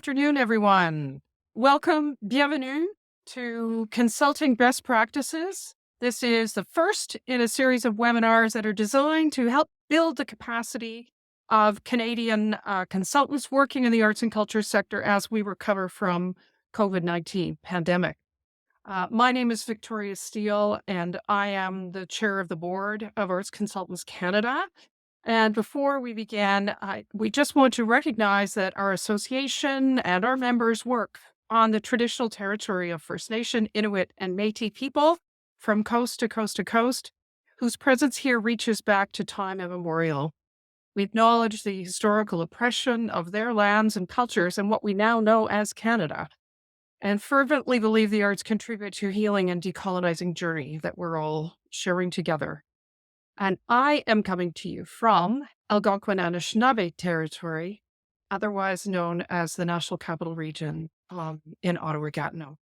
afternoon, everyone. Welcome, bienvenue to Consulting Best Practices. This is the first in a series of webinars that are designed to help build the capacity of Canadian consultants working in the arts and culture sector as we recover from COVID-19 pandemic. My name is Victoria Steele, and I am the chair of the board of Arts Consultants Canada. And before we begin, we just want to recognize that our association and our members work on the traditional territory of First Nation, Inuit, and Métis people from coast to coast to coast, whose presence here reaches back to time immemorial. We acknowledge the historical oppression of their lands and cultures in what we now know as Canada, and fervently believe the arts contribute to healing and decolonizing journey that we're all sharing together. And I am coming to you from Algonquin Anishinaabe territory, otherwise known as the National Capital Region in Ottawa-Gatineau.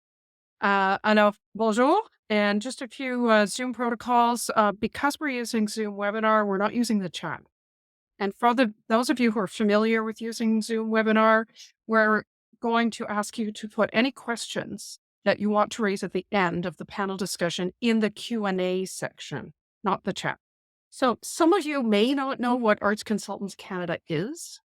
Alors, bonjour, and just a few Zoom protocols. Because we're using Zoom webinar, we're not using the chat. And for those of you who are familiar with using Zoom webinar, we're going to ask you to put any questions that you want to raise at the end of the panel discussion in the Q&A section, not the chat. So some of you may not know what Arts Consultants Canada is.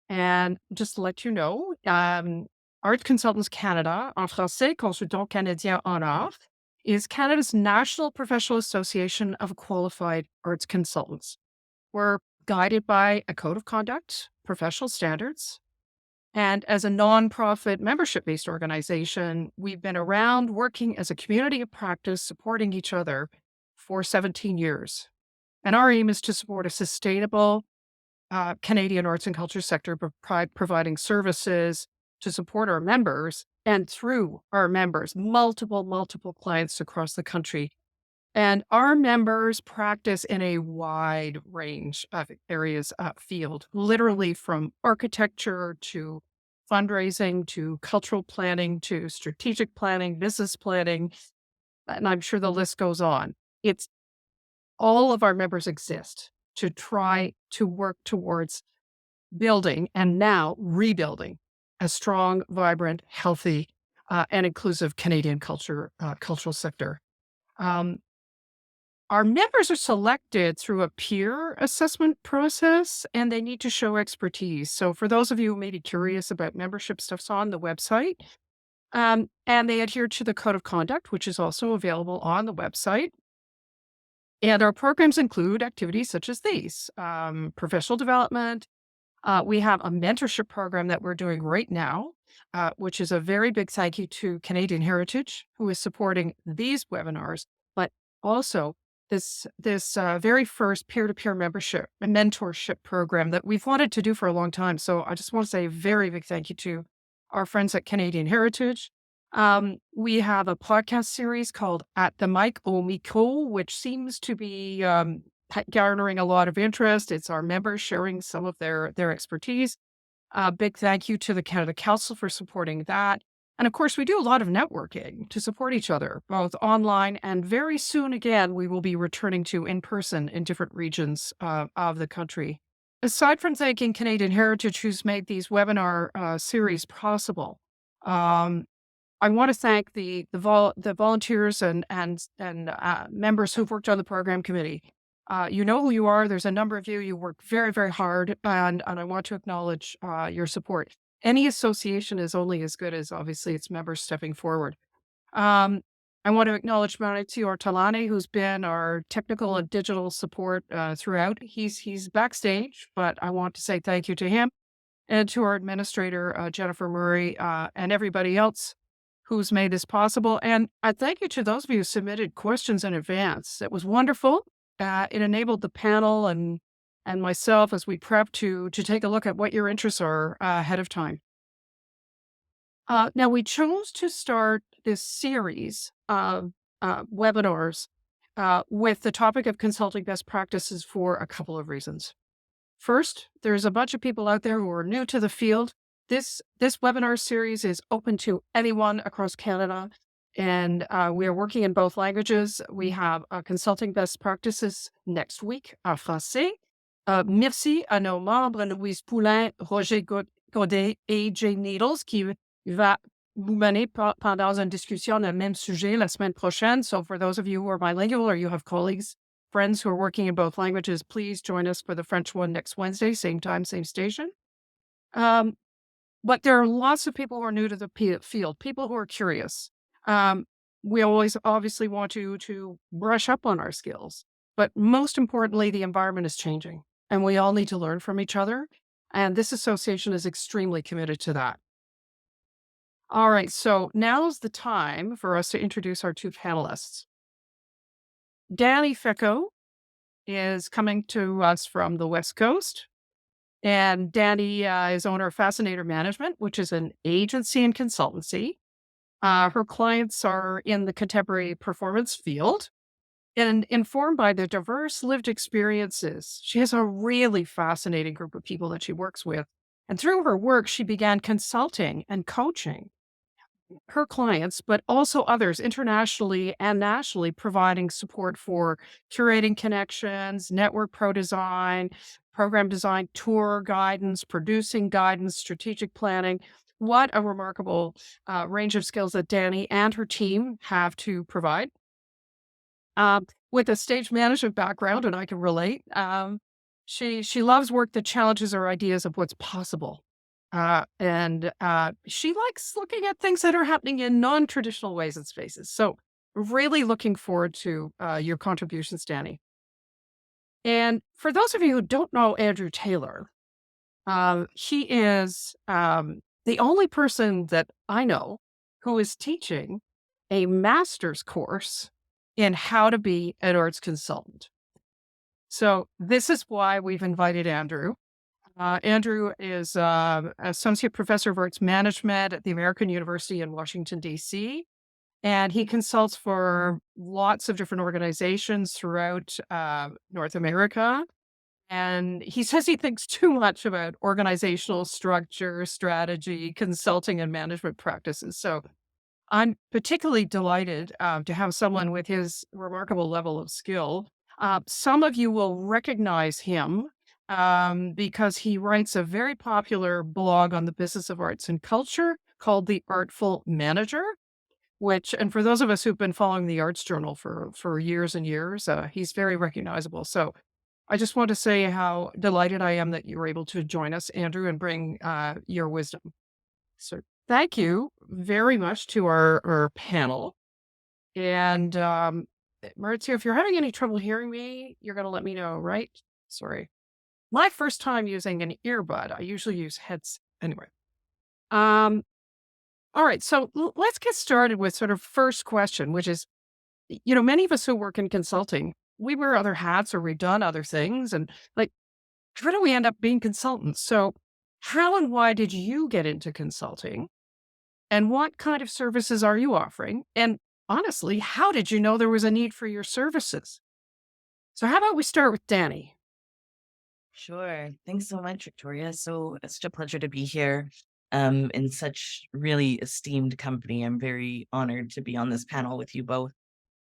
And just to let you know, Arts Consultants Canada, en français, Consultants Canadiens en Art, is Canada's national professional association of qualified arts consultants. We're guided by a code of conduct, professional standards, and as a nonprofit membership-based organization, we've been around working as a community of practice, supporting each other for 17 years. And our aim is to support a sustainable Canadian arts and culture sector by providing services to support our members and through our members, multiple clients across the country. And our members practice in a wide range of areas field, literally from architecture to fundraising to cultural planning to strategic planning, business planning, and I'm sure the list goes on. All of our members exist to try to work towards building and now rebuilding a strong, vibrant, healthy, and inclusive Canadian cultural sector. Our members are selected through a peer assessment process, and they need to show expertise. So for those of you who may be curious about membership, stuff's on the website. And they adhere to the code of conduct, which is also available on the website. And our programs include activities such as these, professional development. We have a mentorship program that we're doing right now, which is a very big thank you to Canadian Heritage, who is supporting these webinars, but also this very first peer-to-peer membership and mentorship program that we've wanted to do for a long time. So I just want to say a very big thank you to our friends at Canadian Heritage. We have a podcast series called At the Mic au Micro, which seems to be garnering a lot of interest. It's our members sharing some of their expertise. Big thank you to the Canada Council for supporting that. And of course, we do a lot of networking to support each other, both online and very soon again, we will be returning to in person in different regions of the country. Aside from thanking Canadian Heritage, who's made these webinar series possible, I want to thank the volunteers and members who've worked on the program committee. You know who you are. There's a number of you. You work very, very hard, and I want to acknowledge your support. Any association is only as good as, obviously, its members stepping forward. I want to acknowledge Maurizio Ortolani, who's been our technical and digital support throughout. He's backstage, but I want to say thank you to him and to our administrator, Jennifer Murray, and everybody else who's made this possible. And I thank you to those of you who submitted questions in advance. It was wonderful. It enabled the panel and myself as we prep to take a look at what your interests are ahead of time. Now, we chose to start this series of webinars with the topic of consulting best practices for a couple of reasons. First, there's a bunch of people out there who are new to the field. This webinar series is open to anyone across Canada, and we are working in both languages. We have consulting best practices next week en français. Merci à nos membres Louise Poulain, Roger Coder AJ Needles, qui va vous mener pendant une discussion le même sujet la semaine prochaine. So for those of you who are bilingual or you have colleagues, friends who are working in both languages, please join us for the French one next Wednesday, same time, same station. Um, but there are lots of people who are new to the field, people who are curious. Um, we always obviously want to brush up on our skills, but most importantly, the environment is changing and we all need to learn from each other. And this association is extremely committed to that. All right, so now's the time for us to introduce our two panelists. Danny Ficco is coming to us from the West Coast. And Danny is owner of Fascinator Management, which is an agency and consultancy. Her clients are in the contemporary performance field and informed by their diverse lived experiences. She has a really fascinating group of people that she works with. And through her work, she began consulting and coaching her clients, but also others internationally and nationally, providing support for curating connections, network pro design, program design, tour guidance, producing guidance, strategic planning. What a remarkable range of skills that Danny and her team have to provide. With a stage management background, and I can relate, she loves work that challenges her ideas of what's possible. And she likes looking at things that are happening in non-traditional ways and spaces. So really looking forward to your contributions, Danny. And for those of you who don't know Andrew Taylor, he is the only person that I know who is teaching a master's course in how to be an arts consultant. So this is why we've invited Andrew. Andrew is associate professor of arts management at the American University in Washington, D.C., and he consults for lots of different organizations throughout North America. And he says he thinks too much about organizational structure, strategy, consulting, and management practices. So I'm particularly delighted to have someone with his remarkable level of skill. Some of you will recognize him because he writes a very popular blog on the business of arts and culture called The Artful Manager, which, and for those of us who've been following the Arts Journal for years and years, he's very recognizable. So I just want to say how delighted I am that you were able to join us, Andrew, and bring your wisdom. So thank you very much to our panel. And Maurizio, if you're having any trouble hearing me, you're going to let me know, right? Sorry. My first time using an earbud. I usually use heads anyway. All right. So let's get started with sort of first question, which is, many of us who work in consulting, we wear other hats or we've done other things. And like, how do we end up being consultants? So how and why did you get into consulting? And what kind of services are you offering? And honestly, how did you know there was a need for your services? So how about we start with Danny? Sure. Thanks so much, Victoria. So it's such a pleasure to be here in such really esteemed company. I'm very honored to be on this panel with you both.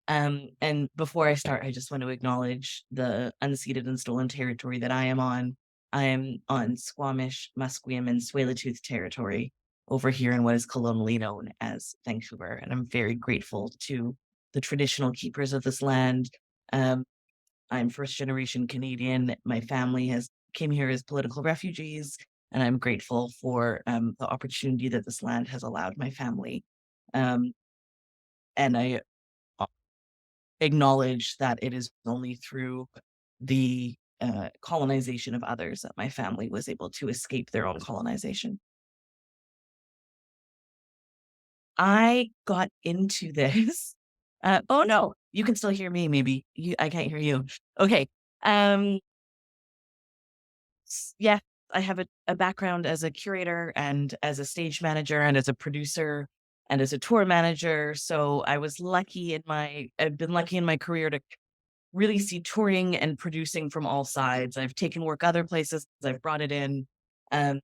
And before I start, I just want to acknowledge the unceded and stolen territory that I am on. I am on Squamish, Musqueam, and Tsleil-Waututh territory over here in what is colonially known as Vancouver. And I'm very grateful to the traditional keepers of this land. Um, I'm first generation Canadian. My family has came here as political refugees, and I'm grateful for the opportunity that this land has allowed my family. Um, and I acknowledge that it is only through the colonization of others that my family was able to escape their own colonization. I got into this. Oh no, you can still hear me. Maybe I can't hear you. Okay. Um, yeah, I have a background as a curator and as a stage manager and as a producer and as a tour manager. So I've been lucky in my career to really see touring and producing from all sides. I've taken work other places, I've brought it in. Um,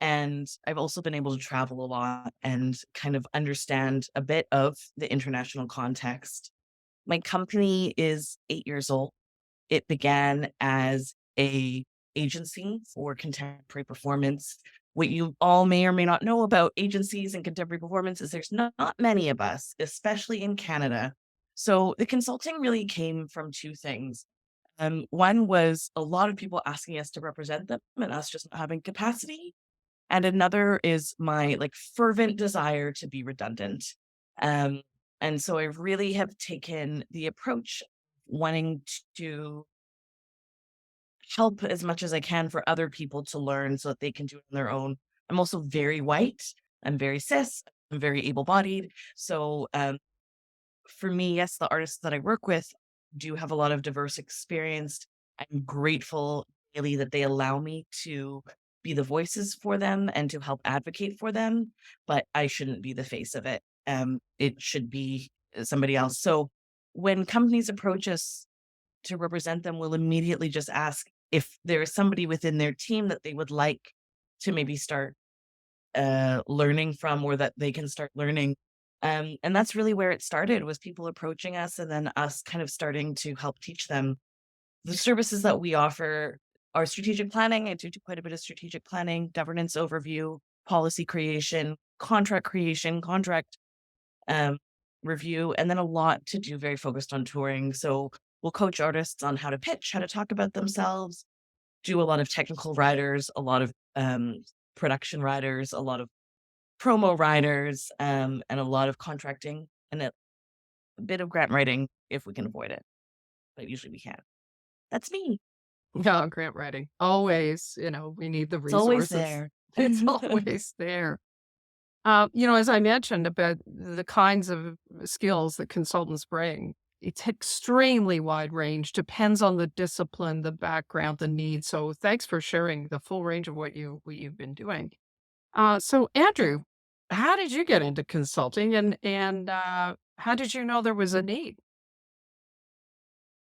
and I've also been able to travel a lot and kind of understand a bit of the international context. My company is 8 years old. It began as a agency for contemporary performance. what you all may or may not know about agencies and contemporary performance is there's not many of us, especially in Canada. So the consulting really came from two things. One was a lot of people asking us to represent them and us just not having capacity. And another is my like fervent desire to be redundant. Um, and so I really have taken the approach wanting to help as much as I can for other people to learn so that they can do it on their own. I'm also very white. I'm very cis. I'm very able-bodied. So for me, yes, the artists that I work with do have a lot of diverse experience. I'm grateful really that they allow me to be the voices for them and to help advocate for them, but I shouldn't be the face of it. It should be somebody else. So when companies approach us to represent them, we'll immediately just ask if there is somebody within their team that they would like to maybe start learning from or that they can start learning. And that's really where it started was people approaching us and then us kind of starting to help teach them the services that we offer are strategic planning. I do quite a bit of strategic planning, governance overview, policy creation, contract um, review, and then a lot to do very focused on touring. So we'll coach artists on how to pitch, how to talk about themselves, do a lot of technical writers, a lot of production writers, a lot of promo writers, and a lot of contracting and a bit of grant writing if we can avoid it. But usually we can. That's me. Yeah, grant writing. Always, we need the It's always resources. there. It's always there. As I mentioned about the kinds of skills that consultants bring, it's extremely wide range, depends on the discipline, the background, the needs. So thanks for sharing the full range of what you've been doing. So Andrew, how did you get into consulting and how did you know there was a need?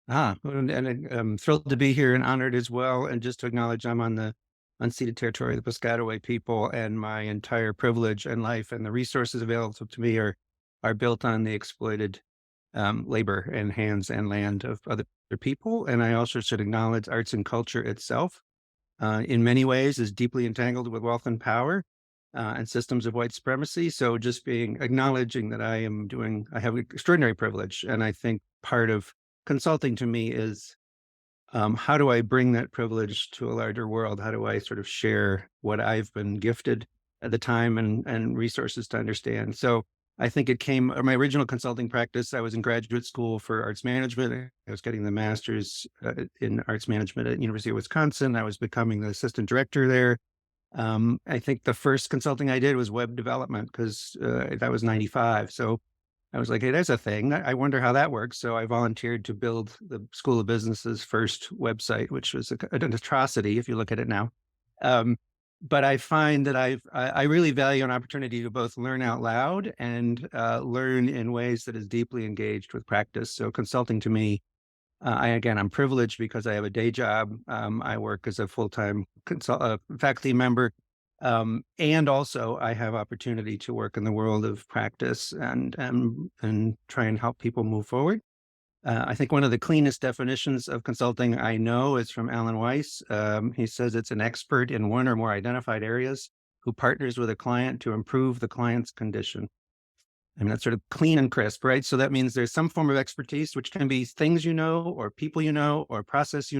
I'm thrilled to be here and honored as well. And just to acknowledge, I'm on the unceded territory of the Piscataway people, and my entire privilege and life and the resources available to me are built on the exploited labor and hands and land of other people. And I also should acknowledge arts and culture itself, in many ways, is deeply entangled with wealth and power. And systems of white supremacy. So just acknowledging that I have extraordinary privilege. And I think part of consulting to me is how do I bring that privilege to a larger world? How do I sort of share what I've been gifted at the time and resources to understand? So I think my original consulting practice, I was in graduate school for arts management. I was getting the master's in arts management at University of Wisconsin. I was becoming the assistant director there. I think the first consulting I did was web development because that was 95. So I was like, hey, there's a thing. I wonder how that works. So I volunteered to build the School of Business's first website, which was an atrocity if you look at it now. But I find that I really value an opportunity to both learn out loud and learn in ways that is deeply engaged with practice. So consulting to me, I'm privileged because I have a day job. I work as a full-time faculty member. And also I have opportunity to work in the world of practice and try and help people move forward. I think one of the cleanest definitions of consulting I know is from Alan Weiss. He says it's an expert in one or more identified areas who partners with a client to improve the client's condition. I mean, that's sort of clean and crisp, right? So that means there's some form of expertise, which can be things or people or process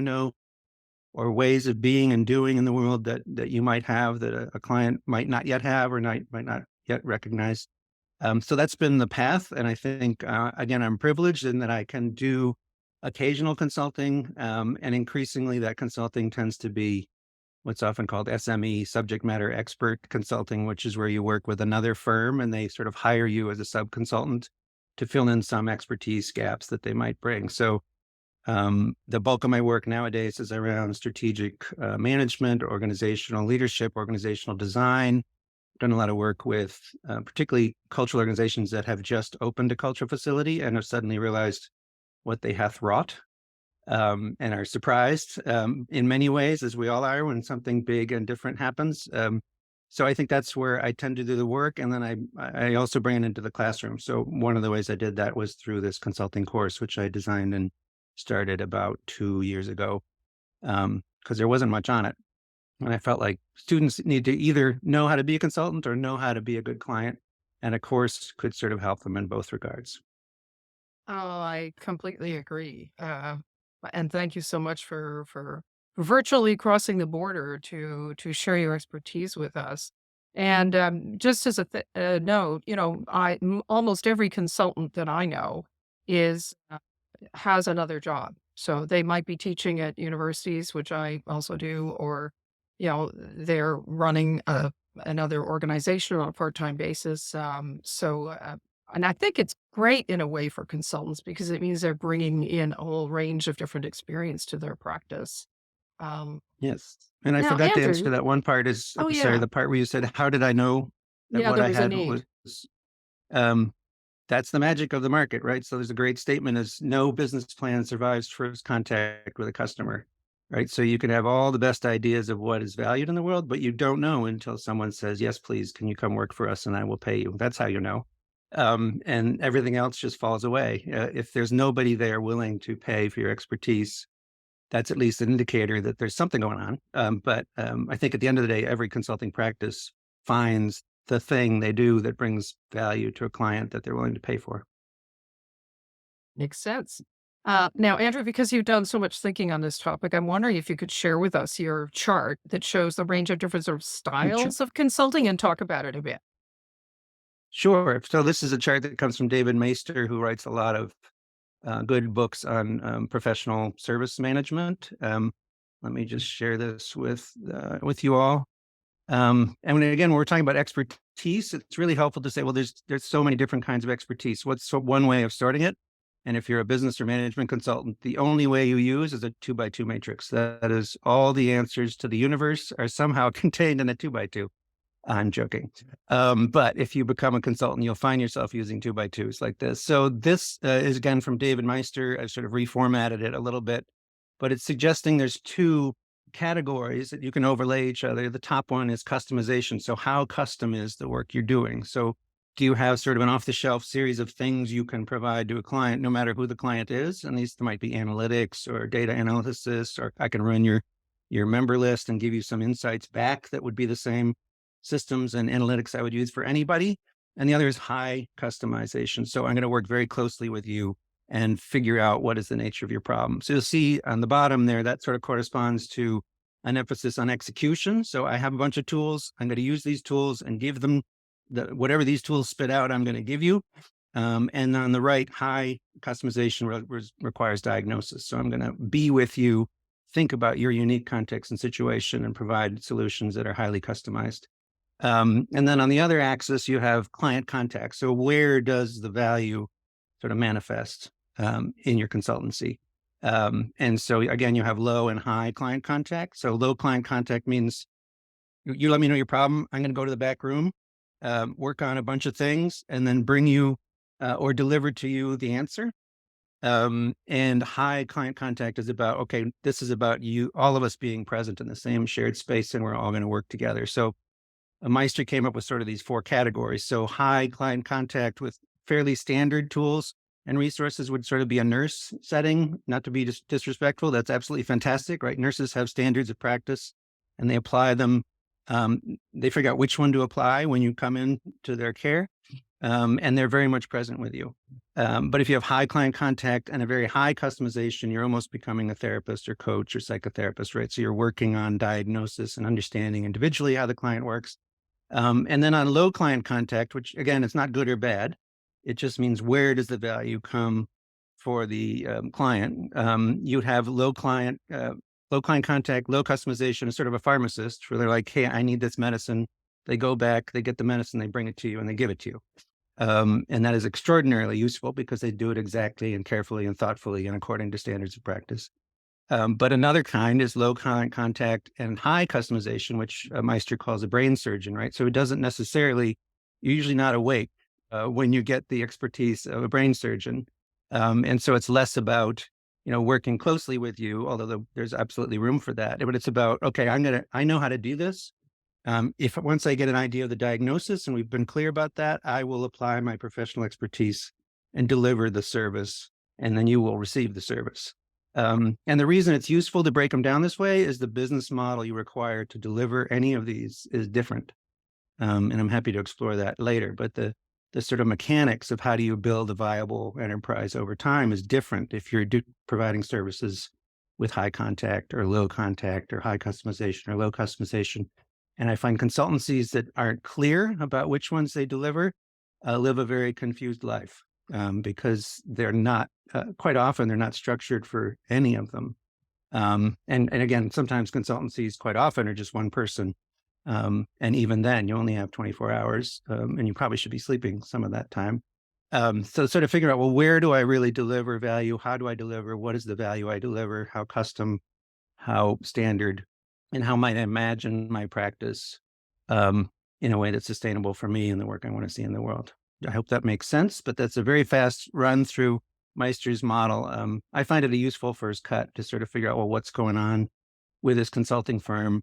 or ways of being and doing in the world that you might have that a client might not yet have or might not yet recognize. So that's been the path. And I think, again, I'm privileged in that I can do occasional consulting. And increasingly that consulting tends to be what's often called SME, subject matter expert consulting, which is where you work with another firm and they sort of hire you as a sub-consultant to fill in some expertise gaps that they might bring. So the bulk of my work nowadays is around strategic management, organizational leadership, organizational design. Done a lot of work with particularly cultural organizations that have just opened a cultural facility and have suddenly realized what they hath wrought, and are surprised in many ways, as we all are, when something big and different happens. So I think that's where I tend to do the work. And then I also bring it into the classroom. So one of the ways I did that was through this consulting course, which I designed and started about 2 years ago, because there wasn't much on it. And I felt like students need to either know how to be a consultant or know how to be a good client. And a course could sort of help them in both regards. Oh, I completely agree. And thank you so much for virtually crossing the border to share your expertise with us. And just as a note, almost every consultant that I know is has another job. So they might be teaching at universities, which I also do, or they're running another organization on a part-time basis. And I think it's great in a way for consultants because it means they're bringing in a whole range of different experience to their practice. Um, Yes. And I Now, forgot to answer Andrew, that one part is, oh sorry, yeah, the part where you said, how did I know that yeah, what there I was a had was, need. um, that's the magic of the market, right? So there's a great statement is no business plan survives first contact with a customer, right? So you can have all the best ideas of what is valued in the world, but you don't know until someone says, yes, please, can you come work for us and I will pay you. That's how you know. And everything else just falls away. If there's nobody there willing to pay for your expertise, that's at least an indicator that there's something going on. But I think at the end of the day, every consulting practice finds the thing they do that brings value to a client that they're willing to pay for. Makes sense. Now, Andrew, because you've done so much thinking on this topic, I'm wondering if you could share with us your chart that shows the range of different sort of Sure. styles of consulting and talk about it a bit. Sure. So this is a chart that comes from David Maister, who writes a lot of good books on professional service management. Let me just share this with you all. And again, when we're talking about expertise, it's really helpful to say, well, there's so many different kinds of expertise. One way of starting it? And if you're a business or management consultant, the only way you use is a 2 by 2 matrix. That is all the answers to the universe are somehow contained in a 2 by 2. I'm joking. But if you become a consultant, you'll find yourself using 2 by 2s like this. So this is again from David Meister. I've sort of reformatted it a little bit, but it's suggesting there's two categories that you can overlay each other. The top one is customization. So how custom is the work you're doing? So do you have sort of an off-the-shelf series of things you can provide to a client, no matter who the client is? And these might be analytics or data analysis, or I can run your member list and give you some insights back that would be the same systems and analytics I would use for anybody. And the other is high customization. So I'm going to work very closely with you and figure out what is the nature of your problem. So you'll see on the bottom there, that sort of corresponds to an emphasis on execution. So I have a bunch of tools. I'm going to use these tools and give them whatever these tools spit out, I'm going to give you. And on the right, high customization requires diagnosis. So I'm going to be with you, think about your unique context and situation, and provide solutions that are highly customized. And then on the other axis, you have client contact. So where does the value sort of manifest in your consultancy? And so again, you have low and high client contact. So low client contact means you let me know your problem. I'm going to go to the back room, work on a bunch of things, and then bring you or deliver to you the answer. And high client contact is about, okay, this is about you, all of us being present in the same shared space, and we're all going to work together. So Meister came up with sort of these four categories. So high client contact with fairly standard tools and resources would sort of be a nurse setting, not to be disrespectful. That's absolutely fantastic, right? Nurses have standards of practice and they apply them. They figure out which one to apply when you come in to their care. And they're very much present with you. But if you have high client contact and a very high customization, you're almost becoming a therapist or coach or psychotherapist, right? So you're working on diagnosis and understanding individually how the client works. And then on low client contact, which again, it's not good or bad. It just means where does the value come for the client? You'd have low client contact, low customization is sort of a pharmacist where they're like, hey, I need this medicine. They go back, they get the medicine, they bring it to you and they give it to you. And that is extraordinarily useful because they do it exactly and carefully and thoughtfully and according to standards of practice. But another kind is low client contact and high customization, which Meister calls a brain surgeon, right? So it doesn't necessarily, you're usually not awake when you get the expertise of a brain surgeon. And so it's less about, working closely with you, although there's absolutely room for that. But it's about, okay, I know how to do this. If once I get an idea of the diagnosis and we've been clear about that, I will apply my professional expertise and deliver the service, and then you will receive the service. And the reason it's useful to break them down this way is the business model you require to deliver any of these is different. And I'm happy to explore that later. But the sort of mechanics of how do you build a viable enterprise over time is different if you're providing services with high contact or low contact or high customization or low customization. And I find consultancies that aren't clear about which ones they deliver live a very confused life because they're not, quite often, they're not structured for any of them. And again, sometimes consultancies quite often are just one person. And even then, you only have 24 hours and you probably should be sleeping some of that time. So sort of figure out, well, where do I really deliver value? How do I deliver? What is the value I deliver? How custom, how standard, and how might I imagine my practice um, in a way that's sustainable for me and the work I want to see in the world? I hope that makes sense, but that's a very fast run through Meister's model. I find it a useful first cut to sort of figure out, well, what's going on with this consulting firm?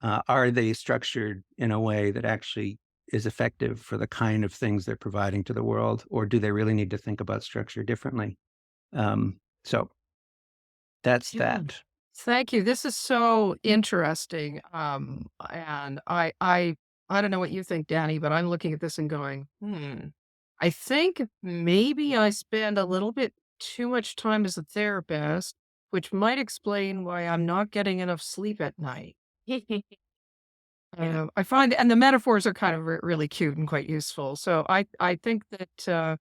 Are they structured in a way that actually is effective for the kind of things they're providing to the world, or do they really need to think about structure differently? So that's Yeah. that. Thank you. This is so interesting. And I don't know what you think, Danny, but I'm looking at this and going, I think maybe I spend a little bit too much time as a therapist, which might explain why I'm not getting enough sleep at night. Yeah, I find, and the metaphors are kind of really cute and quite useful. So I think that,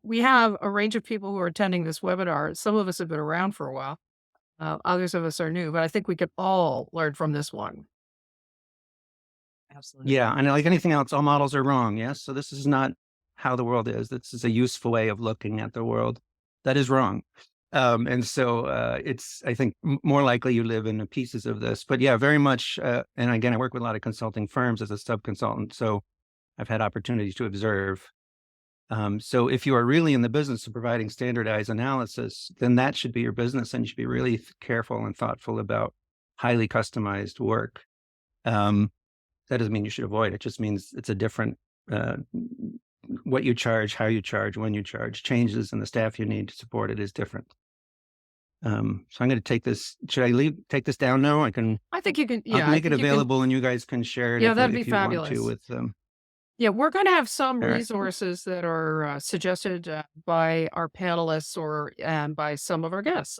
we have a range of people who are attending this webinar. Some of us have been around for a while. Others of us are new, but I think we could all learn from this one. Yeah, absolutely. and like anything else, all models are wrong. Yes, so this is not how the world is. This is a useful way of looking at the world. That is wrong. And so it's, I think, more likely you live in the pieces of this. But yeah, very much. And again, I work with a lot of consulting firms as a sub consultant, so I've had opportunities to observe. So if you are really in the business of providing standardized analysis, then that should be your business, and you should be really careful and thoughtful about highly customized work. Um, that doesn't mean you should avoid it. It just means it's a different uh, what you charge, how you charge, when you charge changes, and the staff you need to support it is different. So I'm going to take this. Should I take this down now? I think you can, I'll yeah, I make it think you can, available, and you guys can share it yeah, that'd be if you want to. fabulous. With Yeah, we're going to have some all right, resources that are suggested by our panelists or and by some of our guests,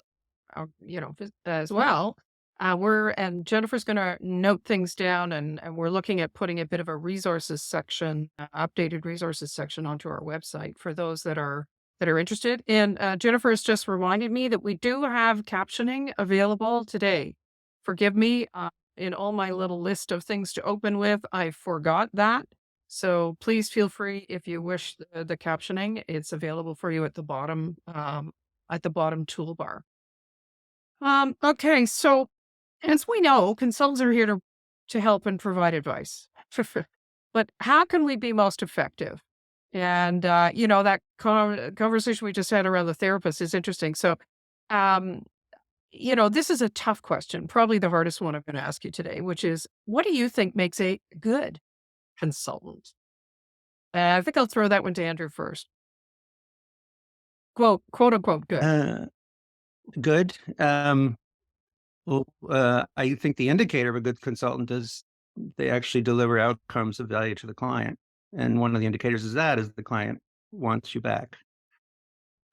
as well. And Jennifer's going to note things down, and we're looking at putting a bit of a resources section, updated resources section onto our website for those that are interested. And Jennifer has just reminded me that we do have captioning available today. Forgive me, in all my little list of things to open with, I forgot that. So please feel free if you wish the captioning. It's available for you at the bottom toolbar. Okay, so as we know, consultants are here to help and provide advice. But how can we be most effective? And that conversation we just had around the therapist is interesting. So, um, this is a tough question, probably the hardest one I'm going to ask you today, which is, what do you think makes a good consultant? I think I'll throw that one to Andrew first. Quote unquote good. uh, good. Well, I think the indicator of a good consultant is they actually deliver outcomes of value to the client, and one of the indicators is the client wants you back.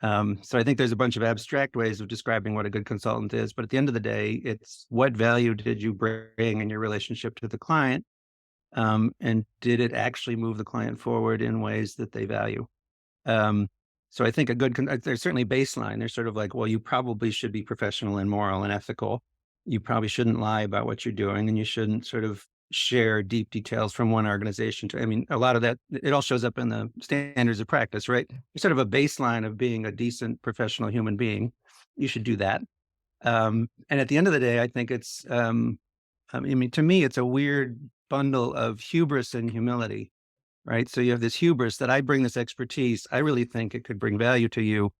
So I think there's a bunch of abstract ways of describing what a good consultant is, but at the end of the day, it's what value did you bring in your relationship to the client, and did it actually move the client forward in ways that they value? Um, so I think there's certainly baseline. There's sort of like, well, you probably should be professional and moral and ethical. You probably shouldn't lie about what you're doing, and you shouldn't sort of share deep details from one organization to, I mean, a lot of that, it all shows up in the standards of practice, right? There's sort of a baseline of being a decent professional human being. You should do that. And at the end of the day, I think I mean, to me, it's a weird bundle of hubris and humility, right? So you have this hubris that I bring this expertise. I really think it could bring value to you.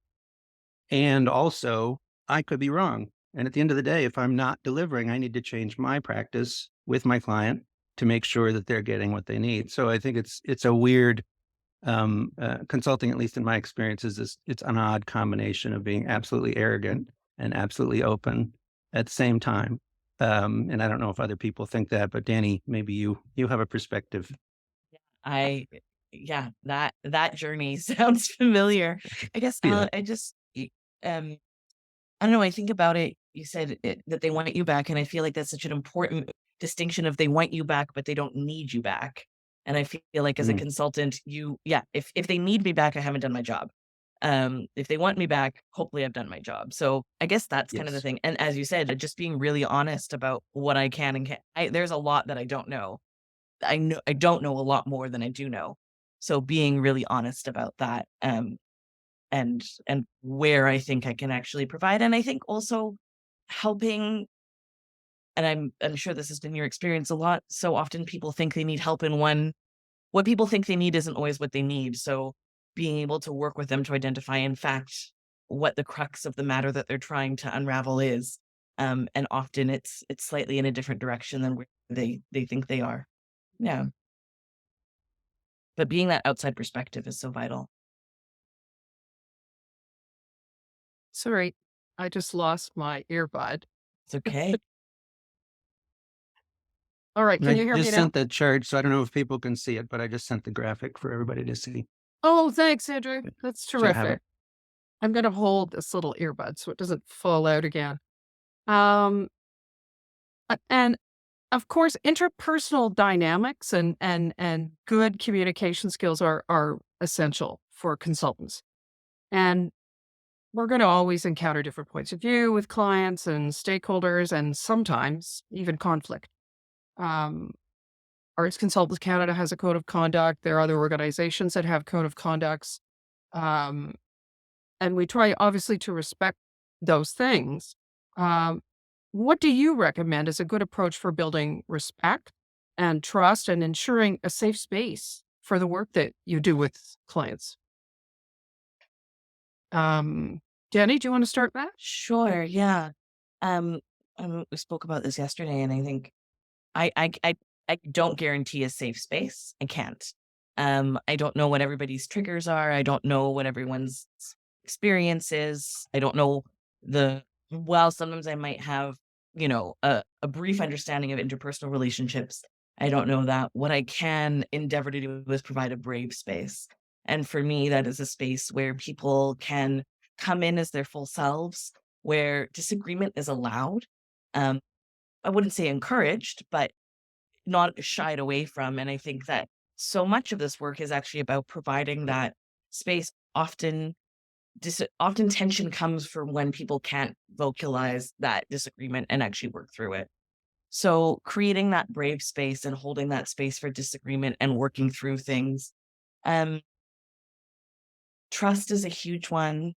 And also, I could be wrong. And at the end of the day, if I'm not delivering, I need to change my practice with my client to make sure that they're getting what they need. So I think it's a weird consulting, at least in my experience, it's an odd combination of being absolutely arrogant and absolutely open at the same time. And I don't know if other people think that, but Danny, maybe you have a perspective. I yeah, that journey sounds familiar. I guess, Yeah. I don't know, I think about it, you said that they want you back, and I feel like that's such an important distinction of they want you back, but they don't need you back. And I feel like as a Mm, consultant, yeah, if they need me back, I haven't done my job. If they want me back, hopefully I've done my job. So I guess that's kind of the yes. thing. And as you said, just being really honest about what I can and can't. There's a lot that I don't know. I don't know a lot more than I do know. So being really honest about that, and where I think I can actually provide. And I think also helping, and I'm sure this has been your experience a lot. So often people think they need help in what people think they need isn't always what they need. So being able to work with them to identify, in fact, what the crux of the matter that they're trying to unravel is. And often it's slightly in a different direction than where they think they are. Yeah. But being that outside perspective is so vital. Sorry, I just lost my earbud. It's okay. All right, And can I you hear me just now? sent the chart, so I don't know if people can see it, but I just sent the graphic for everybody to see. Oh, thanks, Andrew. That's So you have terrific. it. I'm gonna hold this little earbud so it doesn't fall out again. Um, and of course, interpersonal dynamics and good communication skills are essential for consultants. And we're going to always encounter different points of view with clients and stakeholders, and sometimes even conflict. Um, Arts Consultants Canada has a code of conduct. There are other organizations that have code of conducts. Um, and we try obviously to respect those things. Um, what do you recommend as a good approach for building respect and trust and ensuring a safe space for the work that you do with clients? Jenny, do you want to start that? Sure, yeah. Um, we spoke about this yesterday, and I think I I I I don't guarantee a safe space. I can't. I don't know what everybody's triggers are. I don't know what everyone's experience is. I don't know the while sometimes I might have, a brief understanding of interpersonal relationships. I don't know that. What I can endeavor to do is provide a brave space. And for me, that is a space where people can come in as their full selves, where disagreement is allowed. Um, I wouldn't say encouraged, but not shied away from. And I think that so much of this work is actually about providing that space. Often tension comes from when people can't vocalize that disagreement and actually work through it. So creating that brave space and holding that space for disagreement and working through things. Um, Trust is a huge one.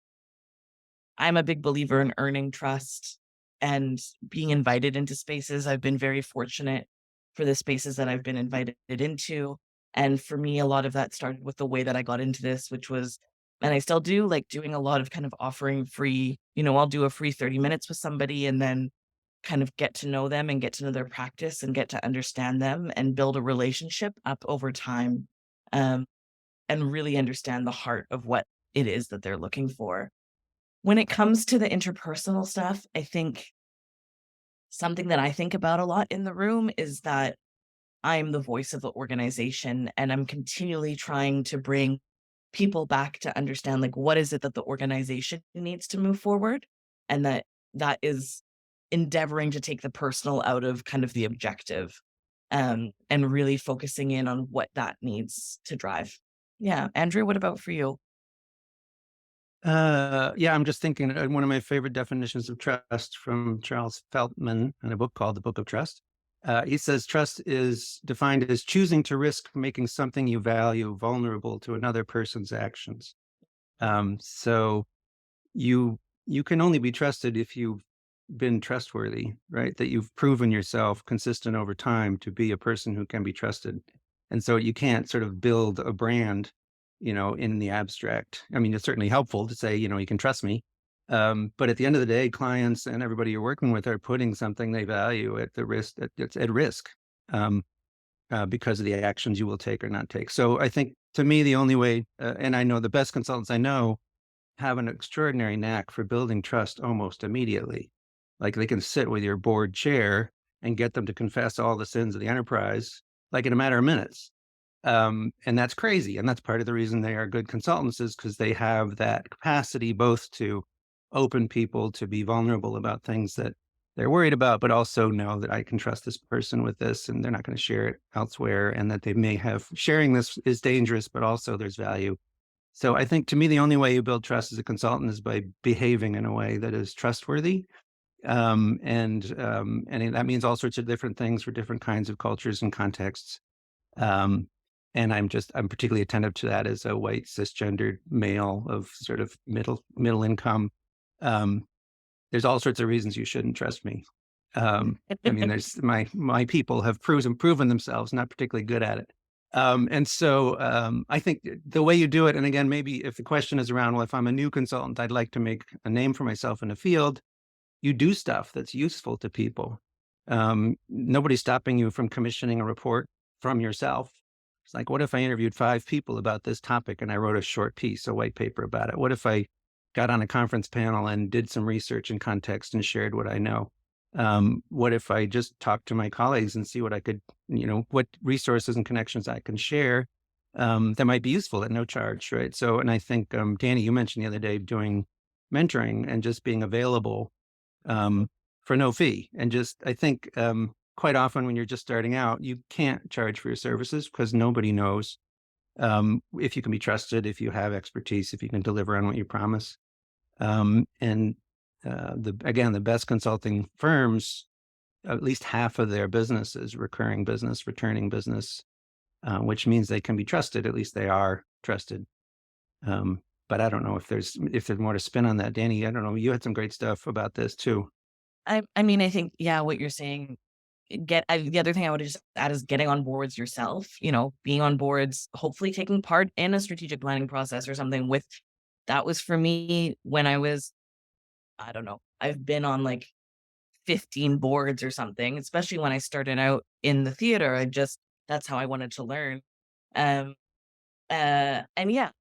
I'm a big believer in earning trust and being invited into spaces. I've been very fortunate for the spaces that I've been invited into. And for me, a lot of that started with the way that I got into this, which was, and I still do, like doing a lot of kind of offering free, I'll do a free 30 minutes with somebody and then kind of get to know them and get to know their practice and get to understand them and build a relationship up over time, um, and really understand the heart of what it is that they're looking for. When it comes to the interpersonal stuff, I think something that I think about a lot in the room is that I'm the voice of the organization and I'm continually trying to bring people back to understand like what is it that the organization needs to move forward, and that is endeavoring to take the personal out of kind of the objective, and really focusing in on what that needs to drive. Yeah. Andrew, what about for you? Yeah, I'm just thinking one of my favorite definitions of trust from Charles Feltman in a book called The Book of Trust. He says trust is defined as choosing to risk making something you value vulnerable to another person's actions. So you you can only be trusted if you've been trustworthy, right? That you've proven yourself consistent over time to be a person who can be trusted. And so you can't sort of build a brand, in the abstract. I mean, it's certainly helpful to say, you can trust me. But at the end of the day, clients and everybody you're working with are putting something they value at the risk, it's at risk, um, because of the actions you will take or not take. So I think to me, the only way, and I know the best consultants I know have an extraordinary knack for building trust almost immediately. Like they can sit with your board chair and get them to confess all the sins of the enterprise, like in a matter of minutes. And that's crazy. And that's part of the reason they are good consultants is because they have that capacity both to open people to be vulnerable about things that they're worried about, but also know that I can trust this person with this and they're not going to share it elsewhere. And that they may have sharing this is dangerous, but also there's value. So I think to me, the only way you build trust as a consultant is by behaving in a way that is trustworthy. And that means all sorts of different things for different kinds of cultures and contexts. Um, and I'm particularly attentive to that as a white cisgendered male of sort of middle income. Um, there's all sorts of reasons you shouldn't trust me. I mean, there's my people have proven themselves not particularly good at it. I think the way you do it, and again, maybe if the question is around, well, if I'm a new consultant, I'd like to make a name for myself in a field, you do stuff that's useful to people. Nobody's stopping you from commissioning a report from yourself. It's like, what if I interviewed 5 people about this topic and I wrote a short piece, a white paper about it? What if I got on a conference panel and did some research and context and shared what I know? What if I just talked to my colleagues and see what I could, what resources and connections I can share that might be useful at no charge, right? So, and I think, Danny, you mentioned the other day doing mentoring and just being available um, for no fee. And just, I think quite often when you're just starting out, you can't charge for your services because nobody knows if you can be trusted, if you have expertise, if you can deliver on what you promise. The best consulting firms, at least half of their business is recurring business, returning business, which means they can be trusted. At least they are trusted. But I don't know if there's more to spin on that. Danny, I don't know. You had some great stuff about this too. I mean, I think, yeah, what you're saying, the other thing I would just add is getting on boards yourself, being on boards, hopefully taking part in a strategic planning process or something that was for me when I don't know, I've been on like 15 boards or something, especially when I started out in the theater. That's how I wanted to learn. Um, and yeah,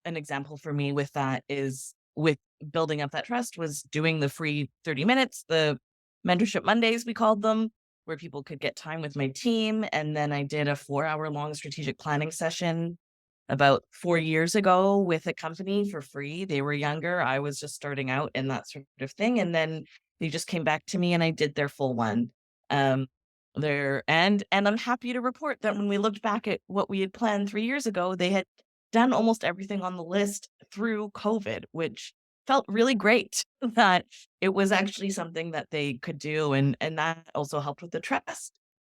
an example for me with that is with building up that trust was doing the free 30 minutes, the mentorship Mondays, we called them, where people could get time with my team. And then I did a 4-hour long strategic planning session about 4 years ago with a company for free. They were younger. I was just starting out and that sort of thing. And then they just came back to me and I did their full one. Um, and I'm happy to report that when we looked back at what we had planned 3 years ago, they had done almost everything on the list through COVID, which felt really great that it was actually something that they could do. And that also helped with the trust.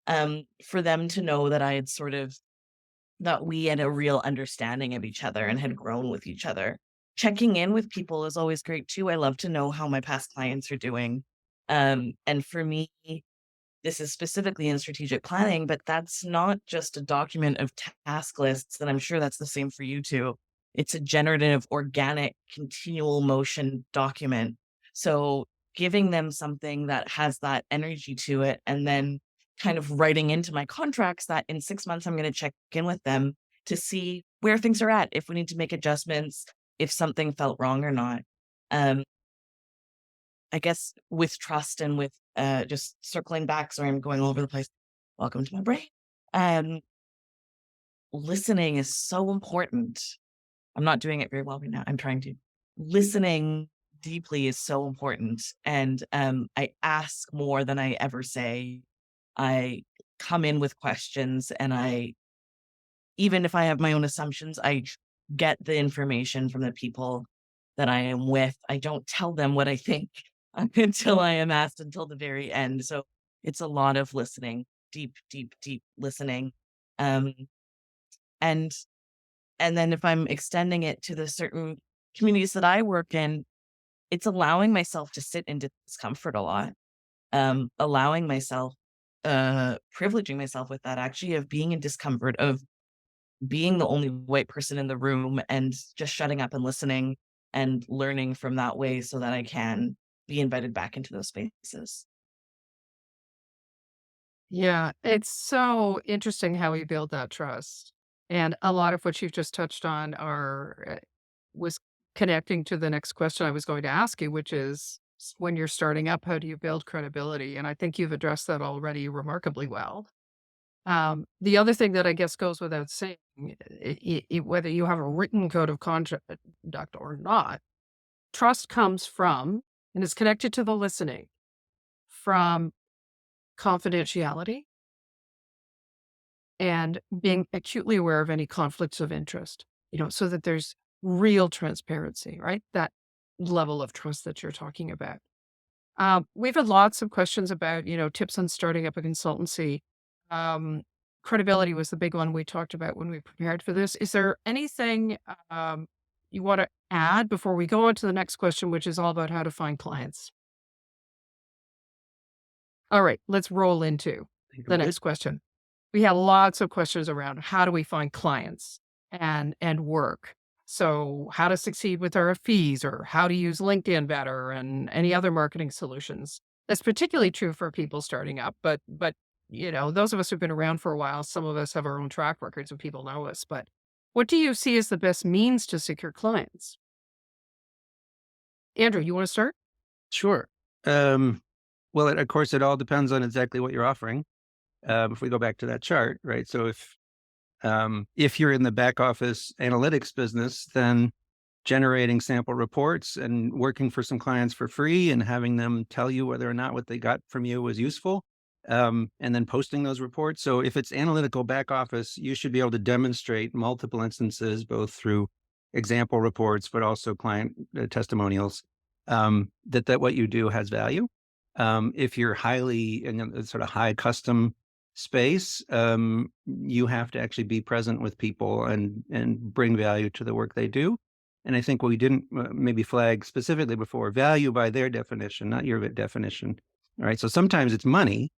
For them to know that I had that we had a real understanding of each other and had grown with each other. Checking in with people is always great too. I love to know how my past clients are doing. And for me, this is specifically in strategic planning, but that's not just a document of task lists, and I'm sure that's the same for you too. It's a generative, organic, continual motion document. So giving them something that has that energy to it, and then kind of writing into my contracts that in 6 months, I'm going to check in with them to see where things are at, if we need to make adjustments, if something felt wrong or not. Um, I guess with trust and with just circling back, sorry, I'm going all over the place. Welcome to my brain. Um, Listening is so important. I'm not doing it very well right now. I'm trying to. Listening deeply is so important. And I ask more than I ever say. I come in with questions and even if I have my own assumptions, I get the information from the people that I am with. I don't tell them what I think until I am asked until the very end. So it's a lot of listening, deep, deep, deep listening. Um, and and then if I'm extending it to the certain communities that I work in, it's allowing myself to sit in discomfort a lot. Allowing myself, privileging myself with that actually of being in discomfort, of being the only white person in the room and just shutting up and listening and learning from that way so that I can be invited back into those spaces. Yeah, it's so interesting how we build that trust. And a lot of what you've just touched on was connecting to the next question I was going to ask you, which is when you're starting up, how do you build credibility? And I think you've addressed that already remarkably well. The other thing that I guess goes without saying, whether you have a written code of conduct or not, trust comes from and is connected to the listening from confidentiality and being acutely aware of any conflicts of interest, so that there's real transparency, right? That level of trust that you're talking about. We've had lots of questions about, tips on starting up a consultancy. Um, Credibility was the big one we talked about when we prepared for this. Is there anything you want to add before we go on to the next question, which is all about how to find clients? All right, let's roll into Think the I'm good. next question. We have lots of questions around how do we find clients and work. So how to succeed with RFPs or how to use LinkedIn better and any other marketing solutions. That's particularly true for people starting up, but those of us who've been around for a while, some of us have our own track records and people know us. But what do you see as the best means to secure clients? Andrew, you want to start? Sure. Well, of course, it all depends on exactly what you're offering. If we go back to that chart, right? So if you're in the back office analytics business, then generating sample reports and working for some clients for free and having them tell you whether or not what they got from you was useful, and then posting those reports. So if it's analytical back office, you should be able to demonstrate multiple instances, both through example reports, but also client testimonials, that what you do has value. If you're highly in a sort of high custom space, you have to actually be present with people and bring value to the work they do. And I think what we didn't maybe flag specifically before, value by their definition, not your definition. All right. So sometimes it's money.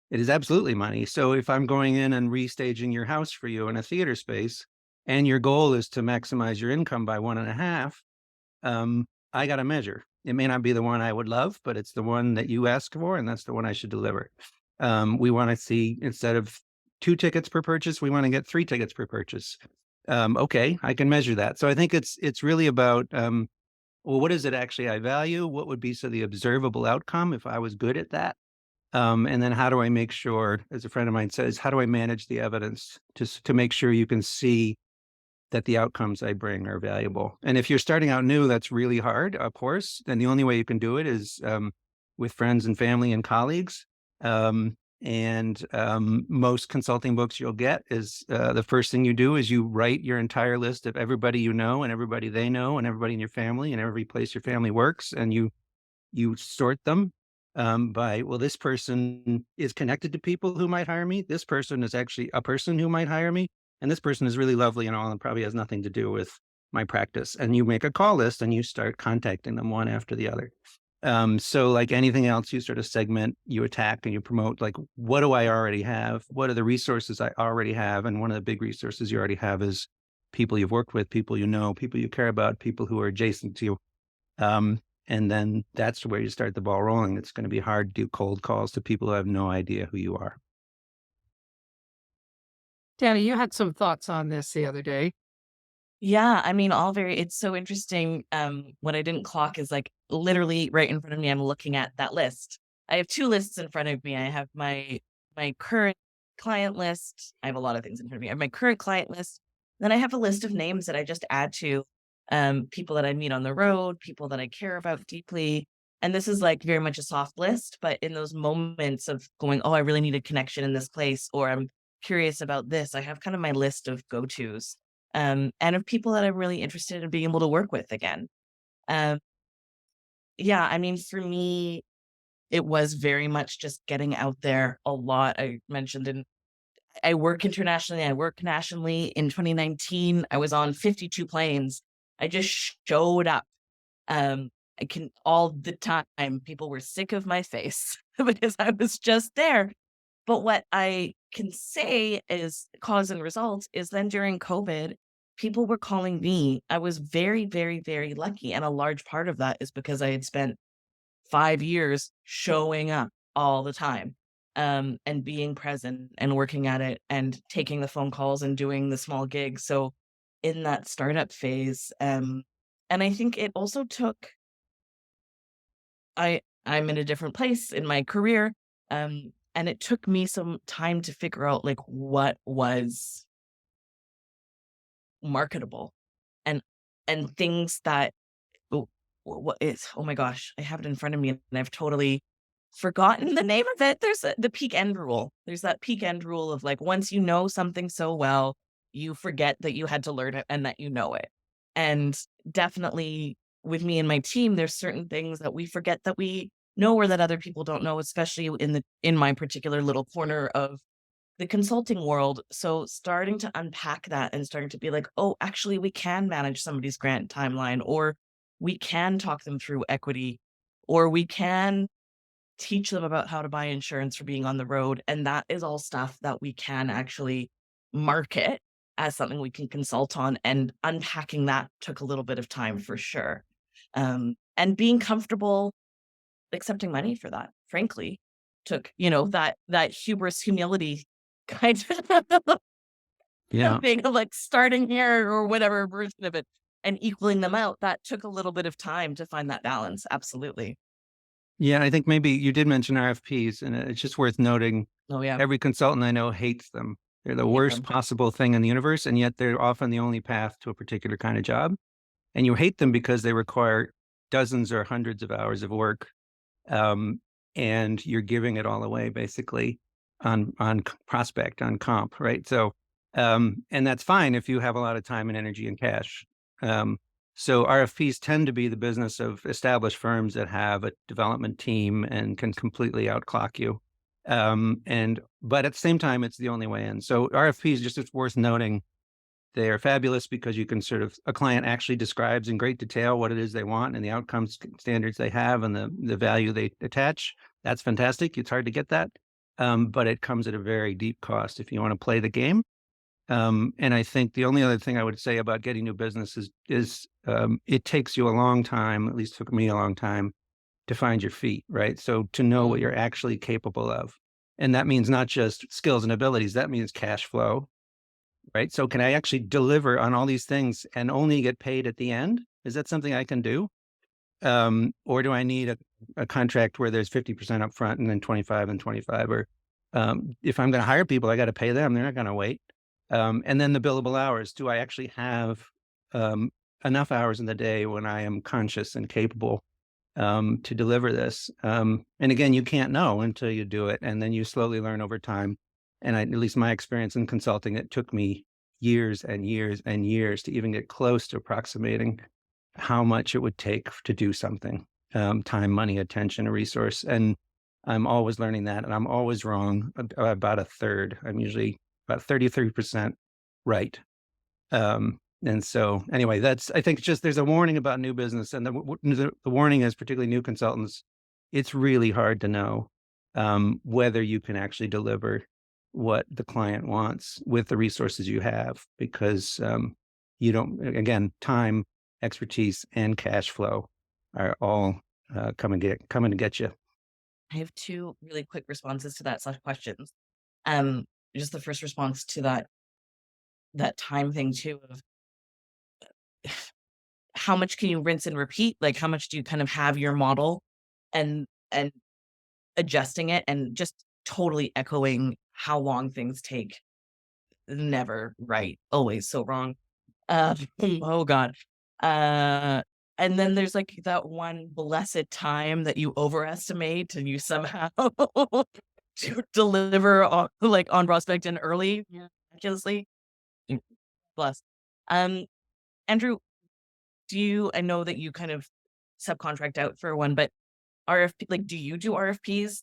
It is absolutely money. So if I'm going in and restaging your house for you in a theater space, and your goal is to maximize your income by 1.5, I got to measure. It may not be the one I would love, but it's the one that you ask for, and that's the one I should deliver. We want to see, instead of 2 tickets per purchase, we want to get 3 tickets per purchase. Okay, I can measure that. So I think it's really about, well, what is it actually I value? What would be the observable outcome if I was good at that? And then how do I make sure, as a friend of mine says, how do I manage the evidence to make sure you can see that the outcomes I bring are valuable? And if you're starting out new, that's really hard, of course. Then the only way you can do it is with friends and family and colleagues. Most consulting books you'll get is the first thing you do is you write your entire list of everybody you know and everybody they know and everybody in your family and every place your family works, and you sort them by, well, this person is connected to people who might hire me. This person is actually a person who might hire me. And this person is really lovely and all, and probably has nothing to do with my practice. And you make a call list and you start contacting them one after the other. So like anything else, you sort of segment, you attack, and you promote, like, what do I already have? What are the resources I already have? And one of the big resources you already have is people you've worked with, people you know, people you care about, people who are adjacent to you. And then that's where you start the ball rolling. It's going to be hard to do cold calls to people who have no idea who you are. Danny, you had some thoughts on this the other day. Yeah, I mean, it's so interesting. What I didn't clock is like literally right in front of me, I'm looking at that list. I have 2 lists in front of me. I have my current client list. I have a lot of things in front of me. I have my current client list. Then I have a list of names that I just add to, people that I meet on the road, people that I care about deeply. And this is like very much a soft list, but in those moments of going, oh, I really need a connection in this place, or I'm curious about this, I have kind of my list of go-tos, and of people that I'm really interested in being able to work with again. Um, yeah, I mean, for me, it was very much just getting out there a lot. I mentioned I work internationally. I work nationally. In 2019, I was on 52 planes. I just showed up. Um, I can all the time. People were sick of my face because I was just there. But what I can say is cause and result is then during COVID, people were calling me. I was very, very, very lucky. And a large part of that is because I had spent 5 years showing up all the time, and being present and working at it and taking the phone calls and doing the small gigs. So in that startup phase, And I think it also took I'm in a different place in my career, and it took me some time to figure out, like, what was marketable and things that oh, what is oh my gosh, I have it in front of me and I've totally forgotten the name of it. There's the peak end rule. There's that peak end rule of, like, once you know something so well, you forget that you had to learn it and that you know it. And definitely with me and my team, there's certain things that we forget that we know or that other people don't know, especially in my particular little corner of the consulting world. So starting to unpack that and starting to be like, oh, actually, we can manage somebody's grant timeline, or we can talk them through equity, or we can teach them about how to buy insurance for being on the road. And that is all stuff that we can actually market as something we can consult on. And unpacking that took a little bit of time for sure. And being comfortable accepting money for that, frankly, took, that hubris humility kind Yeah. of thing of like starting here or whatever version of it and equaling them out. That took a little bit of time to find that balance. Absolutely. Yeah, I think maybe you did mention RFPs, and it's just worth noting Oh yeah. every consultant I know hates them. They're the Hate worst them. possible thing in the universe, and yet they're often the only path to a particular kind of job. And you hate them because they require dozens or hundreds of hours of work, um, and you're giving it all away basically on prospect on comp, right? So, and that's fine if you have a lot of time and energy and cash. Um, so RFPs tend to be the business of established firms that have a development team and can completely outclock you. And but at the same time, it's the only way in. So RFPs, just it's worth noting, they are fabulous because you can sort of a client actually describes in great detail what it is they want and the outcomes standards they have and the value they attach. That's fantastic. It's hard to get that, but it comes at a very deep cost if you want to play the game. And I think the only other thing I would say about getting new business is it takes you a long time. At least took me a long time to find your feet, right? So to know what Mm, you're actually capable of, and that means not just skills and abilities. That means cash flow, right? So can I actually deliver on all these things and only get paid at the end? Is that something I can do? Or do I need a contract where there's 50% upfront and then 25 and 25? Or if I'm going to hire people, I got to pay them. They're not going to wait. And then the billable hours. Do I actually have um, enough hours in the day when I am conscious and capable to deliver this? And again, you can't know until you do it. And then you slowly learn over time. And at least my experience in consulting, it took me years and years and years to even get close to approximating how much it would take to do something, time, money, attention, a resource. And I'm always learning that. And I'm always wrong about a third. I'm usually about 33% right. And so anyway, I think it's just, there's a warning about new business, and the warning is particularly new consultants. It's really hard to know, whether you can actually deliver what the client wants with the resources you have, because, you don't, again, time, expertise, and cash flow are all, coming to get you. I have two really quick responses to that slash questions. Um, just the first response to that time thing too of how much can you rinse and repeat? Like how much do you kind of have your model and adjusting it and just totally echoing how long things take. Never right, always so wrong. Oh god. Uh, and then there's like that one blessed time that you overestimate and you somehow to deliver on like on prospect and early miraculously. Mm, bless. Um, Andrew, I know that you kind of subcontract out for one, but RFP, like, do you do RFPs?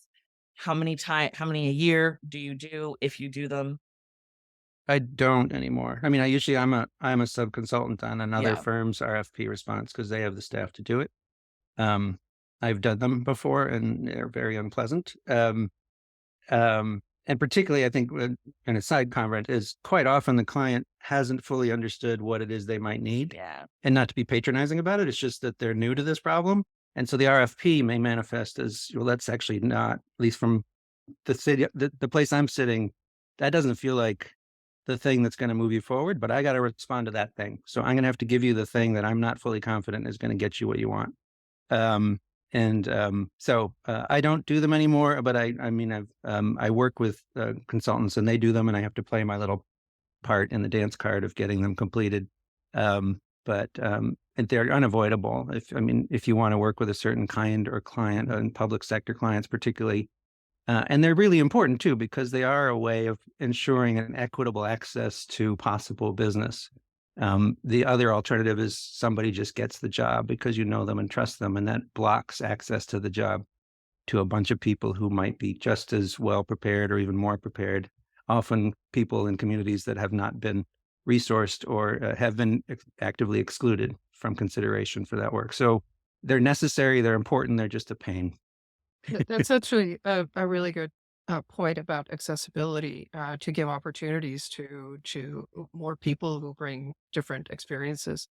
How many a year do you do if you do them? I don't anymore. I mean, I'm a sub consultant on another Yeah. firm's RFP response because they have the staff to do it. Um, I've done them before and they're very unpleasant. And particularly, I think, and a side comment is quite often the client hasn't fully understood what it is they might need, Yeah. and not to be patronizing about it. It's just that they're new to this problem. And so the RFP may manifest as, well, that's actually not, at least from the city, the place I'm sitting, that doesn't feel like the thing that's going to move you forward, but I got to respond to that thing. So I'm going to have to give you the thing that I'm not fully confident is going to get you what you want. Um, I don't do them anymore, but I mean, I work with consultants and they do them, and I have to play my little part in the dance card of getting them completed. And they're unavoidable. If you want to work with a certain kind or client, and public sector clients particularly, and they're really important too, because they are a way of ensuring an equitable access to possible business. The other alternative is somebody just gets the job because you know them and trust them, and that blocks access to the job to a bunch of people who might be just as well prepared or even more prepared. Often people in communities that have not been resourced or have been actively excluded from consideration for that work. So they're necessary, they're important, they're just a pain. That's actually a really good point about accessibility to give opportunities to more people who bring different experiences.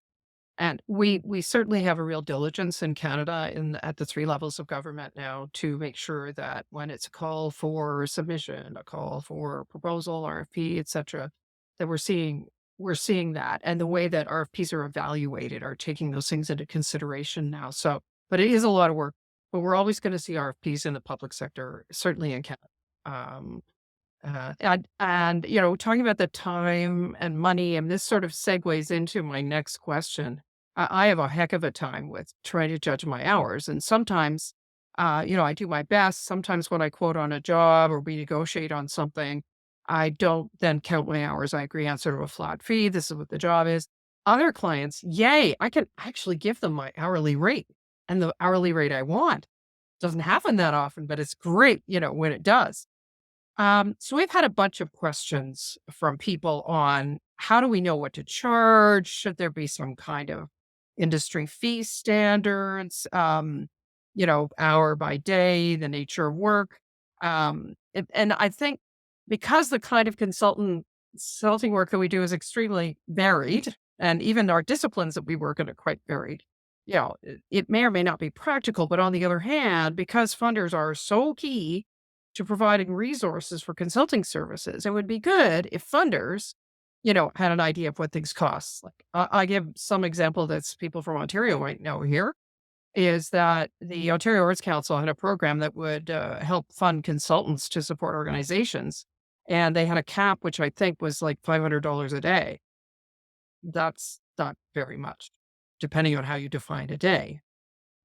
And we certainly have a real diligence in Canada at the three levels of government now to make sure that when it's a call for submission, a call for proposal, RFP, et cetera, that we're seeing that. And the way that RFPs are evaluated are taking those things into consideration now. So, but it is a lot of work, but we're always going to see RFPs in the public sector, certainly in Canada. Um, talking about the time and money, and this sort of segues into my next question. I have a heck of a time with trying to judge my hours. And sometimes, I do my best. Sometimes when I quote on a job or we negotiate on something, I don't then count my hours. I agree on sort of a flat fee. This is what the job is. Other clients, yay, I can actually give them my hourly rate and the hourly rate I want. Doesn't happen that often, but it's great, when it does. So we've had a bunch of questions from people on how do we know what to charge? Should there be some kind of industry fee standards? Hour by day, the nature of work. And I think because the kind of consulting work that we do is extremely varied, and even our disciplines that we work in are quite varied. It may or may not be practical, but on the other hand, because funders are so key to providing resources for consulting services, it would be good if funders, had an idea of what things cost. Like I give some example that's people from Ontario might know here is that the Ontario Arts Council had a program that would help fund consultants to support organizations. And they had a cap, which I think was like $500 a day. That's not very much, depending on how you define a day.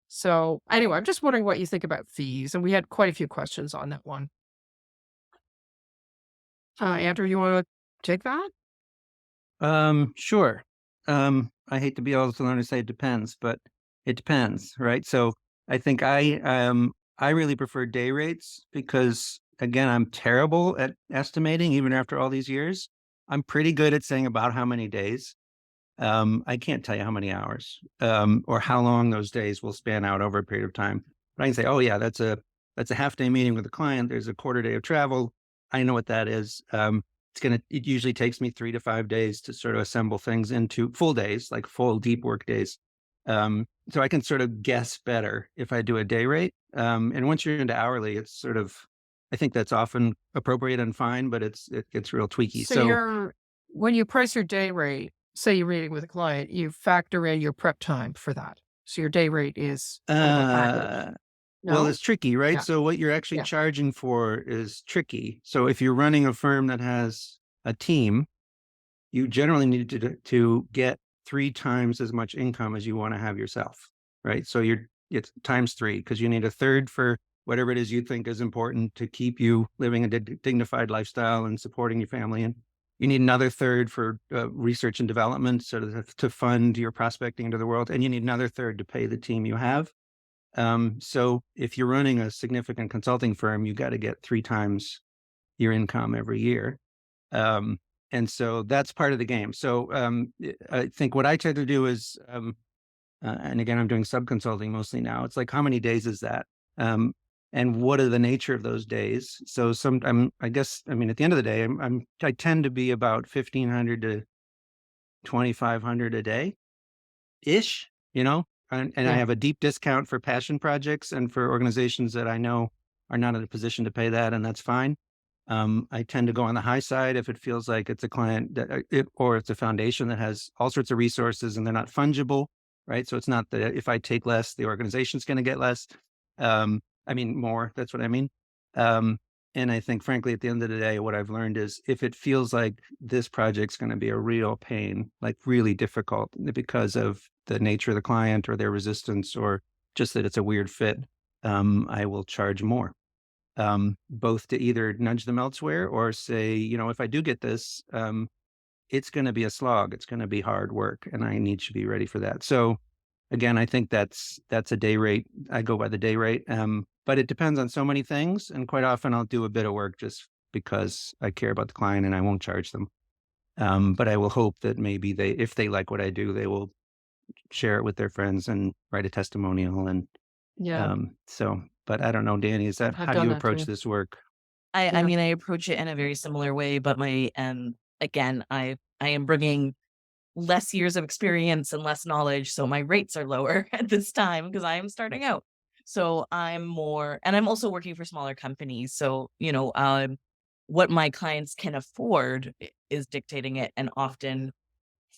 So anyway, I'm just wondering what you think about fees. And we had quite a few questions on that one. Andrew, you want to take that? Sure. I hate to be able to learn to say it depends, but it depends, right? So I think I really prefer day rates because again, I'm terrible at estimating even after all these years. I'm pretty good at saying about how many days. I can't tell you how many hours, or how long those days will span out over a period of time. But I can say, oh yeah, that's a half day meeting with a client. There's a quarter day of travel. I know what that is. It usually takes me 3 to 5 days to sort of assemble things into full days, like full deep work days. So I can sort of guess better if I do a day rate. And once you're into hourly, it's sort of, I think that's often appropriate and fine, but it gets real tweaky. So So, when you price your day rate, say you're meeting with a client, you factor in your prep time for that. So your day rate is kind of a package. uh, well, No? it's tricky, right? Yeah. So what you're actually Yeah. charging for is tricky. So if you're running a firm that has a team, you generally need to get 3 times as much income as you want to have yourself, right? So it's times 3 because you need a third for whatever it is you think is important to keep you living a dignified lifestyle and supporting your family, and you need another third for research and development, so to fund your prospecting into the world, and you need another third to pay the team you have. So if you're running a significant consulting firm, you got to get 3 times your income every year. And so that's part of the game. So I think what I tend to do is, and again, I'm doing sub consulting mostly now. It's like, how many days is that? And what are the nature of those days? So I guess, I mean, at the end of the day, I tend to be about 1,500 to 2,500 a day ish, and I Yeah. have a deep discount for passion projects and for organizations that I know are not in a position to pay that. And that's fine. I tend to go on the high side if it feels like it's a client that or it's a foundation that has all sorts of resources and they're not fungible, right? So it's not that if I take less, the organization's going to get less. I mean more. That's what I mean. Um, and I think, frankly, at the end of the day, what I've learned is if it feels like this project's going to be a real pain, like really difficult because of the nature of the client or their resistance or just that it's a weird fit, I will charge more, both to either nudge them elsewhere or say, if I do get this, it's going to be a slog. It's going to be hard work, and I need to be ready for that. So again, I think that's a day rate. I go by the day rate, but it depends on so many things, and quite often I'll do a bit of work just because I care about the client and I won't charge them. But I will hope that maybe if they like what I do, they will share it with their friends and write a testimonial. And Yeah, but I don't know, Danny, I've how do done you that approach too. this work? I Yeah. mean, I approach it in a very similar way, but again, I am bringing less years of experience and less knowledge, so my rates are lower at this time because I am starting out. So I'm more, and I'm also working for smaller companies. So, what my clients can afford is dictating it. And often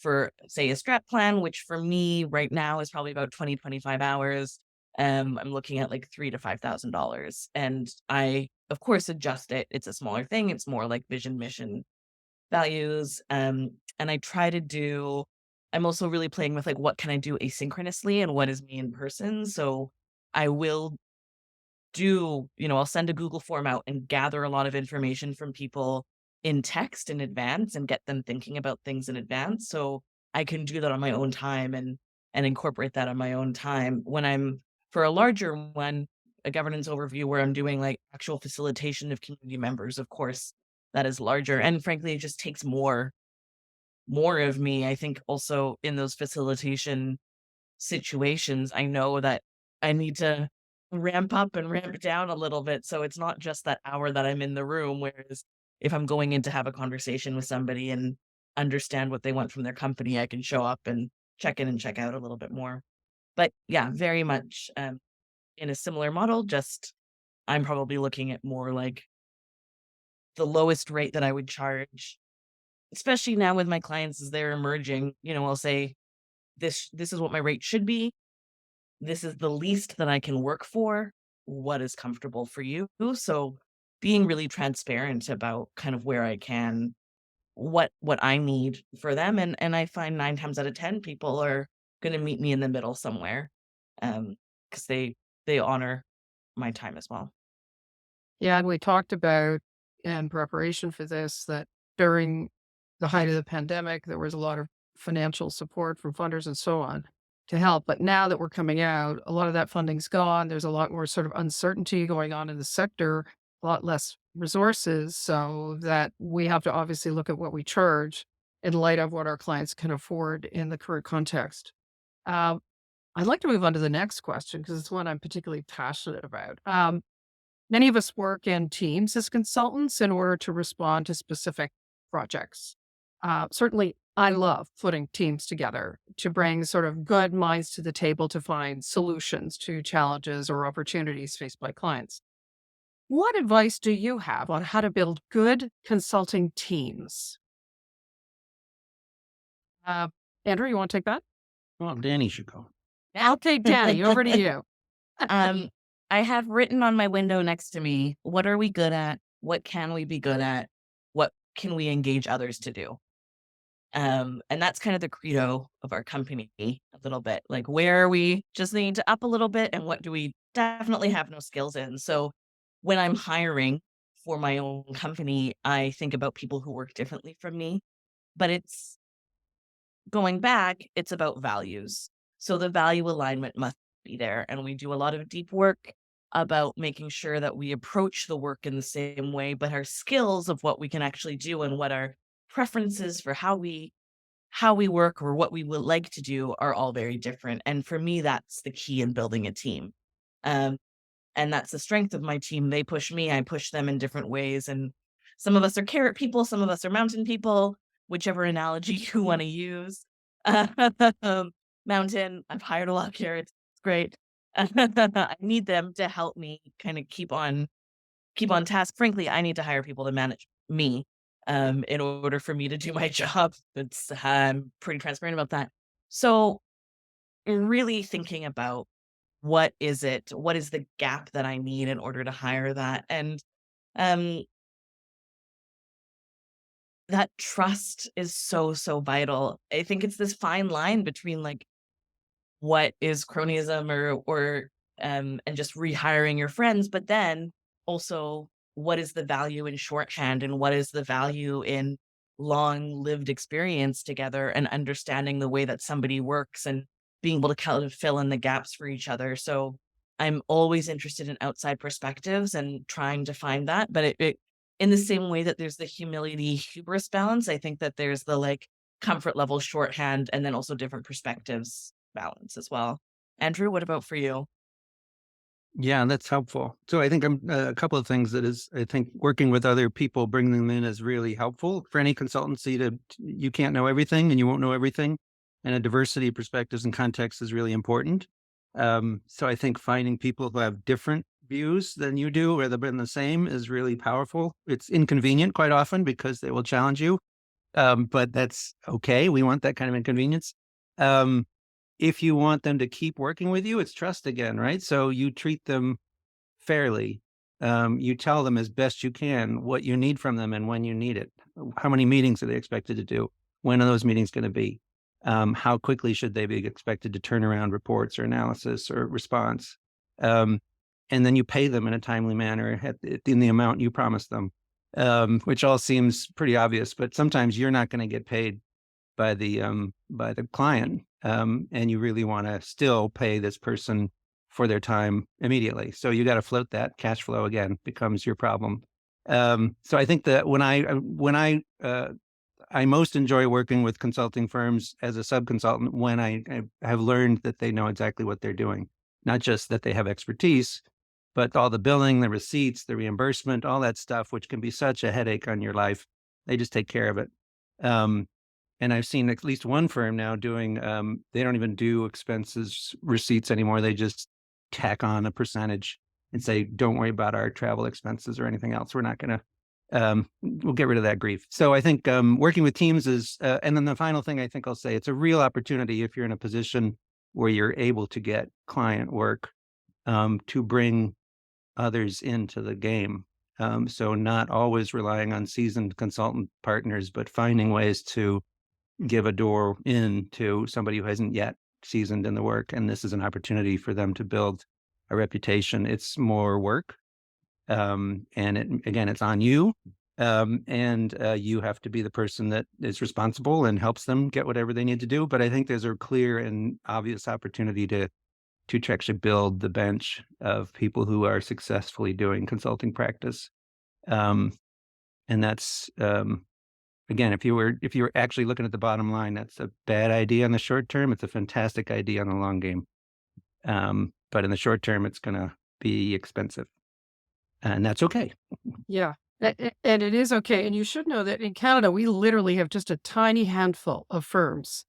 for, say, a strat plan, which for me right now is probably about 20-25 hours, I'm looking at like three to $5,000. And I, of course, adjust it. It's a smaller thing. It's more like vision, mission, values. And I try to do, I'm also really playing with like what can I do asynchronously and what is me in person. So I will I'll send a Google form out and gather a lot of information from people in text in advance and get them thinking about things in advance. So I can do that on my own time and incorporate that on my own time. When I'm for a larger one, a governance overview where I'm doing like actual facilitation of community members, of course, that is larger. And frankly, it just takes more of me. I think also in those facilitation situations, I know that I need to ramp up and ramp down a little bit. So it's not just that hour that I'm in the room. Whereas if I'm going in to have a conversation with somebody and understand what they want from their company, I can show up and check in and check out a little bit more. But yeah, very much in a similar model, just I'm probably looking at more like the lowest rate that I would charge, especially now with my clients as they're emerging. I'll say this is what my rate should be. This is the least that I can work for. What is comfortable for you? So being really transparent about kind of where I can, what I need for them. And I find 9 times out of 10 people are gonna meet me in the middle somewhere. Because they honor my time as well. Yeah, and we talked about in preparation for this that during the height of the pandemic, there was a lot of financial support from funders and so on to help. But now that we're coming out, a lot of that funding's gone. There's a lot more sort of uncertainty going on in the sector, a lot less resources. So that we have to obviously look at what we charge in light of what our clients can afford in the current context. Um, I'd like to move on to the next question because it's one I'm particularly passionate about. Many of us work in teams as consultants in order to respond to specific projects. Certainly, I love putting teams together to bring sort of good minds to the table to find solutions to challenges or opportunities faced by clients. What advice do you have on how to build good consulting teams? Uh, Andrew, you want to take that? Well, Danny should go. I'll take Danny. Over to you. Um, I have written on my window next to me, what are we good at? What can we be good at? What can we engage others to do? And that's kind of the credo of our company a little bit. Like, where are we just need to up a little bit, and what do we definitely have no skills in? So, when I'm hiring for my own company, I think about people who work differently from me. But it's going back, it's about values. So the value alignment must be there. And we do a lot of deep work about making sure that we approach the work in the same way, but our skills of what we can actually do and what our preferences for how we work or what we would like to do are all very different. And for me, that's the key in building a team. Um, and that's the strength of my team. They push me, I push them in different ways. And some of us are carrot people, some of us are mountain people, whichever analogy you want to use. Um, Mountain, I've hired a lot of carrots. It's great. I need them to help me kind of keep on keep on task. Frankly, I need to hire people to manage me in order for me to do my job. It's I'm pretty transparent about that. So really thinking about what is the gap that I need in order to hire that, and um that trust is so vital. I think it's this fine line between like what is cronyism or and just rehiring your friends, but then also what is the value in shorthand and what is the value in long lived experience together and understanding the way that somebody works and being able to kind of fill in the gaps for each other. So I'm always interested in outside perspectives and trying to find that, but it in the same way that there's the humility hubris balance, I think that there's the like comfort level shorthand and then also different perspectives balance as well. Andrew, what about for you? Yeah, that's helpful. So I think a couple of things that is, I think working with other people, bringing them in is really helpful for any consultancy you can't know everything and you won't know everything. And a diversity of perspectives and context is really important. So I think finding people who have different views than you do, rather than the same, is really powerful. It's inconvenient quite often because they will challenge you. But that's okay. We want that kind of inconvenience. Um, if you want them to keep working with you, it's trust again, right? So you treat them fairly. You tell them as best you can what you need from them and when you need it. How many meetings are they expected to do? When are those meetings going to be? How quickly should they be expected to turn around reports or analysis or response? Um, and then you pay them in a timely manner in the amount you promised them, which all seems pretty obvious, but sometimes you're not going to get paid by the client, and you really want to still pay this person for their time immediately. So you got to float that cash flow again becomes your problem. So I think that I most enjoy working with consulting firms as a sub consultant when I have learned that they know exactly what they're doing, not just that they have expertise, but all the billing, the receipts, the reimbursement, all that stuff, which can be such a headache on your life. They just take care of it. Um, and I've seen at least one firm now doing, they don't even do expenses receipts anymore. They just tack on a percentage and say, don't worry about our travel expenses or anything else. We're not going to, we'll get rid of that grief. So I think working with teams is, and then the final thing I think I'll say, it's a real opportunity if you're in a position where you're able to get client work to bring others into the game. So not always relying on seasoned consultant partners, but finding ways to give a door in to somebody who hasn't yet seasoned in the work. And this is an opportunity for them to build a reputation. It's more work. And again, it's on you. And you have to be the person that is responsible and helps them get whatever they need to do. But I think there's a clear and obvious opportunity to actually build the bench of people who are successfully doing consulting practice. Um, and that's again, if you were actually looking at the bottom line, that's a bad idea in the short term. It's a fantastic idea in the long game. But in the short term, it's going to be expensive, and that's okay. Yeah. And it is okay. And you should know that in Canada, we literally have just a tiny handful of firms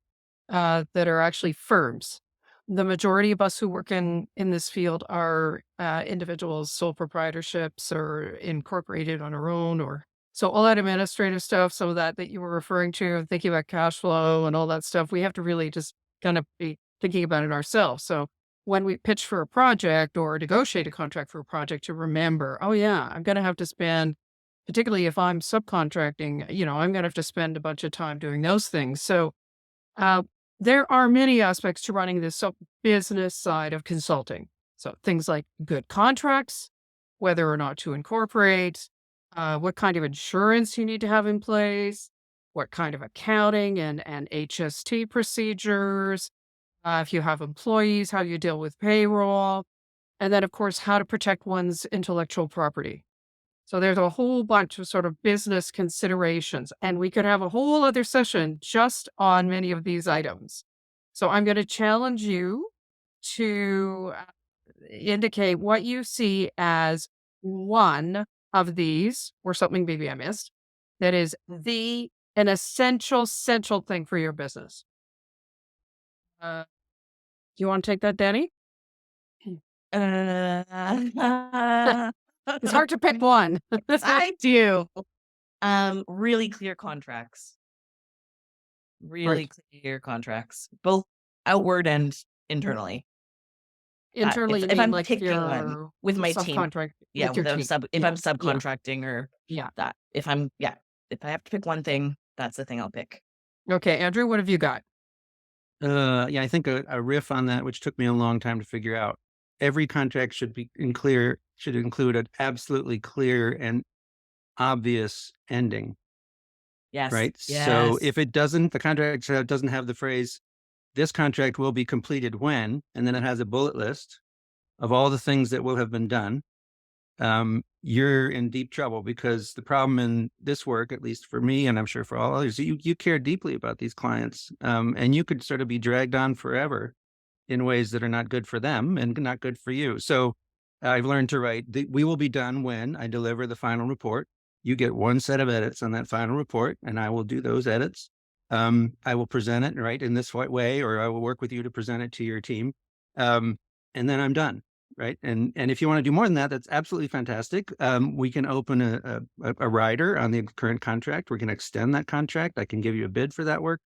that are actually firms. The majority of us who work in this field are individuals, sole proprietorships, or incorporated on our own, or so all that administrative stuff, some of that you were referring to, thinking about cash flow and all that stuff, we have to really just kind of be thinking about it ourselves. So when we pitch for a project or negotiate a contract for a project, to remember, oh yeah, I'm going to have to spend, particularly if I'm subcontracting, I'm going to have to spend a bunch of time doing those things. So uh, there are many aspects to running this business side of consulting. So things like good contracts, whether or not to incorporate, what kind of insurance you need to have in place, what kind of accounting and HST procedures, if you have employees, how you deal with payroll, and then, of course, how to protect one's intellectual property. So there's a whole bunch of sort of business considerations, and we could have a whole other session just on many of these items. So I'm going to challenge you to indicate what you see as one of these, or something maybe I missed, that is an essential, central thing for your business. Do you want to take that, Danny? Uh, It's hard to pick one. I do. Really clear contracts. Really Right. clear contracts, both outward and internally. That Internally, you if mean I'm like picking one your with my team, subcontract yeah, with your with a team? if Yeah, I'm yeah, subcontracting or yeah. that. If I'm yeah, if I have to pick one thing, that's the thing I'll pick. Okay, Andrew, what have you got? Yeah, I think a riff on that, which took me a long time to figure out. Every contract should include an absolutely clear and obvious ending, Yes, right? So yes. if it doesn't, the contract doesn't have the phrase, this contract will be completed when, and then it has a bullet list of all the things that will have been done, you're in deep trouble, because the problem in this work, at least for me, and I'm sure for all others, you care deeply about these clients, and you could sort of be dragged on forever in ways that are not good for them and not good for you. So I've learned to write, we will be done when I deliver the final report. You get one set of edits on that final report, and I will do those edits. I will present it right in this way, or I will work with you to present it to your team. And then I'm done. Right. And if you want to do more than that, that's absolutely fantastic. We can open a rider on the current contract. We can extend that contract. I can give you a bid for that work.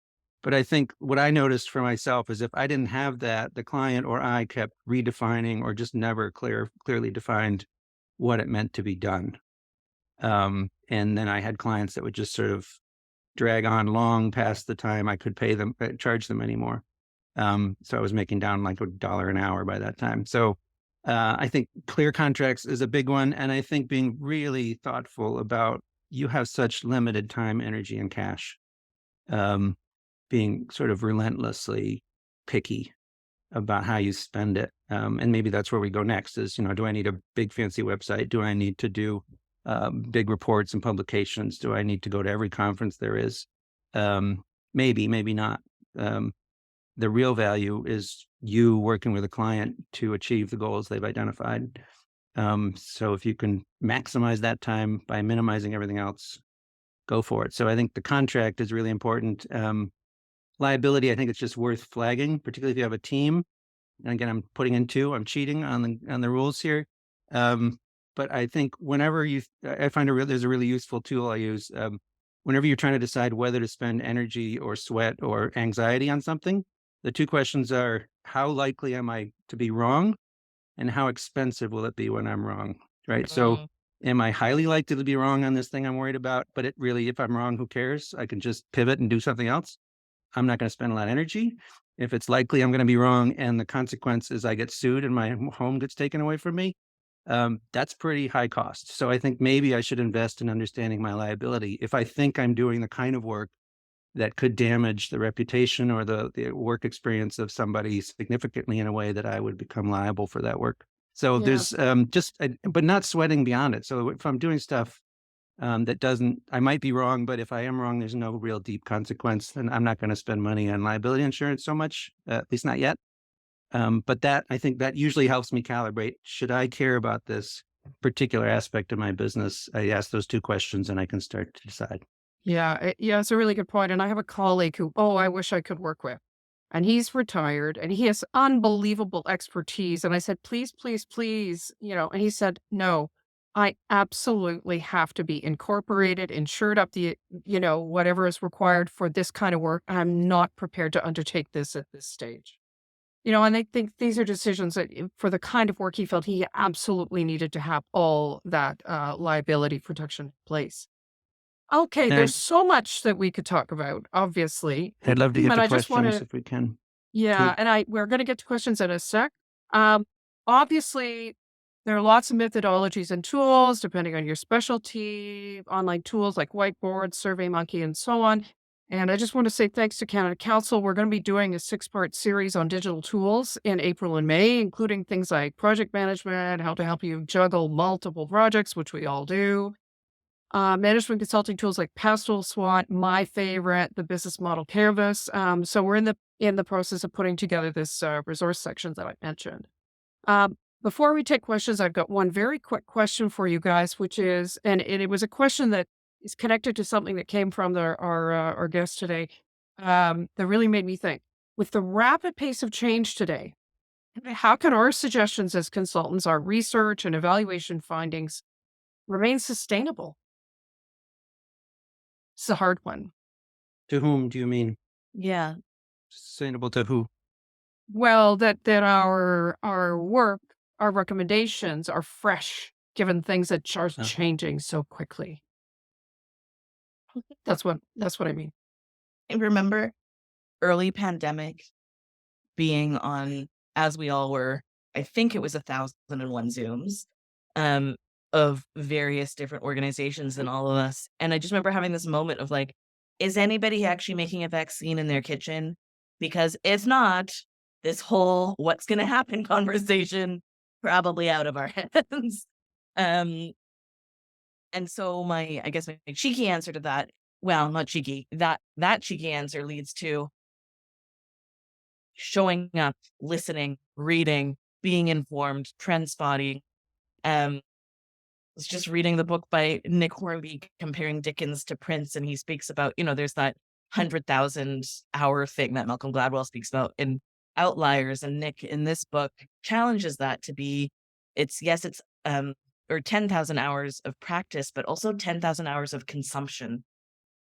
But I think what I noticed for myself is if I didn't have that, the client or I kept redefining or just never clearly defined what it meant to be done. And then I had clients that would just sort of drag on long past the time I could charge them anymore. So I was making down like $1 an hour by that time. So I think clear contracts is a big one. And I think being really thoughtful about, you have such limited time, energy, and cash. Um, Being sort of relentlessly picky about how you spend it. And maybe that's where we go next is, do I need a big fancy website? Do I need to do big reports and publications? Do I need to go to every conference there is? Maybe not. The real value is you working with a client to achieve the goals they've identified. So if you can maximize that time by minimizing everything else, go for it. So I think the contract is really important. Liability, I think it's just worth flagging, particularly if you have a team. And again, I'm cheating on the rules here. But I think I find there's a really useful tool I use. Whenever you're trying to decide whether to spend energy or sweat or anxiety on something, the two questions are, how likely am I to be wrong? And how expensive will it be when I'm wrong? Right. So Mm, am I highly likely to be wrong on this thing I'm worried about? But if I'm wrong, who cares? I can just pivot and do something else. I'm not going to spend a lot of energy. If it's likely I'm going to be wrong and the consequence is I get sued and my home gets taken away from me, that's pretty high cost. So I think maybe I should invest in understanding my liability. If I think I'm doing the kind of work that could damage the reputation or the work experience of somebody significantly in a way that I would become liable for that work. So Yeah. there's but not sweating beyond it. So if I'm doing stuff that doesn't, I might be wrong, but if I am wrong, there's no real deep consequence. And I'm not going to spend money on liability insurance so much, at least not yet. But I think that usually helps me calibrate. Should I care about this particular aspect of my business? I ask those two questions and I can start to decide. Yeah, it's a really good point. And I have a colleague who, oh, I wish I could work with. And he's retired and he has unbelievable expertise. And I said, please, please, please, and he said, no, I absolutely have to be incorporated, insured up whatever is required for this kind of work. I'm not prepared to undertake this at this stage. And I think these are decisions that for the kind of work he felt he absolutely needed to have all that liability protection in place. Okay, there's And so much that we could talk about, obviously. I'd love to get But to I just want questions to, if we can. yeah, Too. and we're going to get to questions in a sec. Um, Obviously, there are lots of methodologies and tools depending on your specialty, online tools like Whiteboard, SurveyMonkey, and so on. And I just want to say thanks to Canada Council. We're going to be doing a 6-part series on digital tools in April and May, including things like project management, how to help you juggle multiple projects, which we all do. Management consulting tools like Pastoral SWOT, my favorite, the business model canvas. So we're in the process of putting together this resource section that I mentioned. Before we take questions, I've got one very quick question for you guys, which is, and it was a question that is connected to something that came from our guest today. That really made me think. With the rapid pace of change today, how can our suggestions as consultants, our research and evaluation findings remain sustainable? It's a hard one. To whom do you mean? Yeah. Sustainable to who? Well, that our work, our recommendations are fresh, given things that are Uh, changing so quickly. That's what I mean. I remember early pandemic being on, as we all were, I think it was 1,001 Zooms, um, of various different organizations and all of us. And I just remember having this moment of like, is anybody actually making a vaccine in their kitchen? Because if not, this whole what's going to happen conversation probably out of our hands. Um, and so I guess my cheeky answer to that, well, not cheeky, that cheeky answer leads to showing up, listening, reading, being informed, trend spotting. Um, was just reading the book by Nick Hornby comparing Dickens to Prince, and he speaks about, there's that 100,000 hour thing that Malcolm Gladwell speaks about in Outliers, and Nick in this book challenges that to be, it's yes, it's or 10,000 hours of practice, but also 10,000 hours of consumption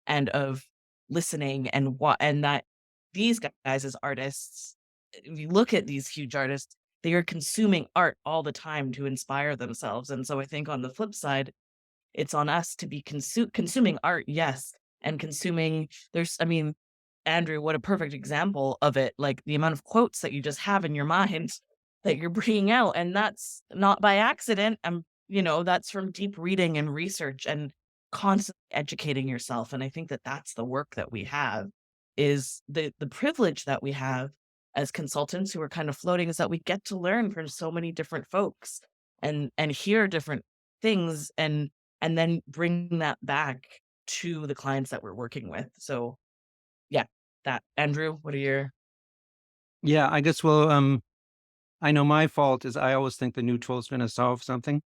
and of listening and what and that these guys as artists, if you look at these huge artists, they are consuming art all the time to inspire themselves. And so I think on the flip side, it's on us to be consuming art, yes, and consuming I mean, Andrew, what a perfect example of it, like, the amount of quotes that you just have in your mind that you're bringing out, and that's not by accident, that's from deep reading and research and constantly educating yourself, and I think that that's the work that we have, is the privilege that we have as consultants who are kind of floating, is that we get to learn from so many different folks and hear different things and then bring that back to the clients that we're working with. So, yeah, that. Andrew, what are your yeah, I guess, well, I know my fault is I always think the new tool is going to solve something.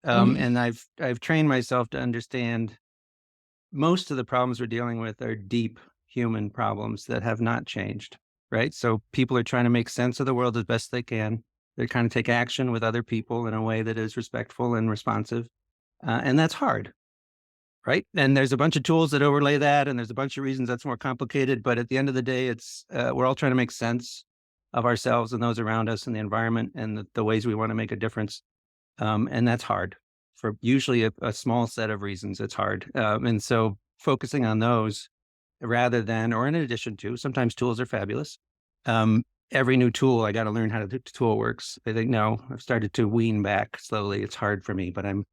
Mm. And I've trained myself to understand most of the problems we're dealing with are deep human problems that have not changed, right? So people are trying to make sense of the world as best they can. They're trying to take action with other people in a way that is respectful and responsive. And that's hard, right? And there's a bunch of tools that overlay that, and there's a bunch of reasons that's more complicated. But at the end of the day, it's we're all trying to make sense of ourselves and those around us and the environment and the ways we want to make a difference. And that's hard for usually a small set of reasons. It's hard. And so focusing on those rather than, or in addition to, sometimes tools are fabulous. Um, every new tool, I got to learn how the tool works. I think, no, I've started to wean back slowly. It's hard for me, but I'm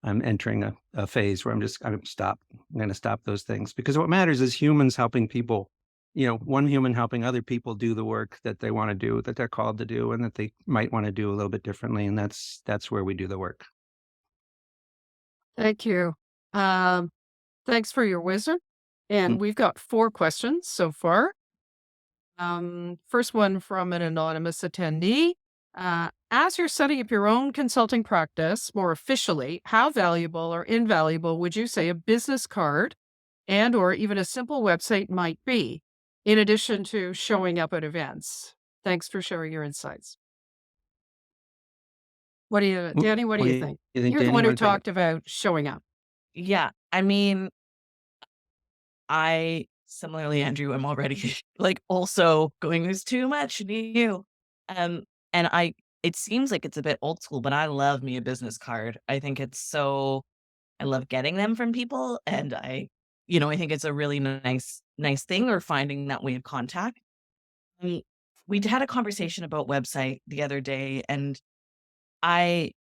entering a phase where I'm stop. I'm going to stop those things because what matters is humans helping people. One human helping other people do the work that they want to do, that they're called to do, and that they might want to do a little bit differently. And that's where we do the work. Thank you. Um, Thanks for your wisdom. Mm. And we've got 4 questions so far. First one from an anonymous attendee. As you're setting up your own consulting practice more officially, how valuable or invaluable would you say a business card and or even a simple website might be, in addition to showing up at events? Thanks for sharing your insights. Danny, what do What you do think? you think, You're the Danny? one You who want to take it? talked about showing up. Yeah, I mean, I similarly, Andrew, I'm already like also going, there's too much new. And it seems like it's a bit old school, but I love me a business card. I love getting them from people and I think it's a really nice thing or finding that way of contact. Um, we had a conversation about website the other day and I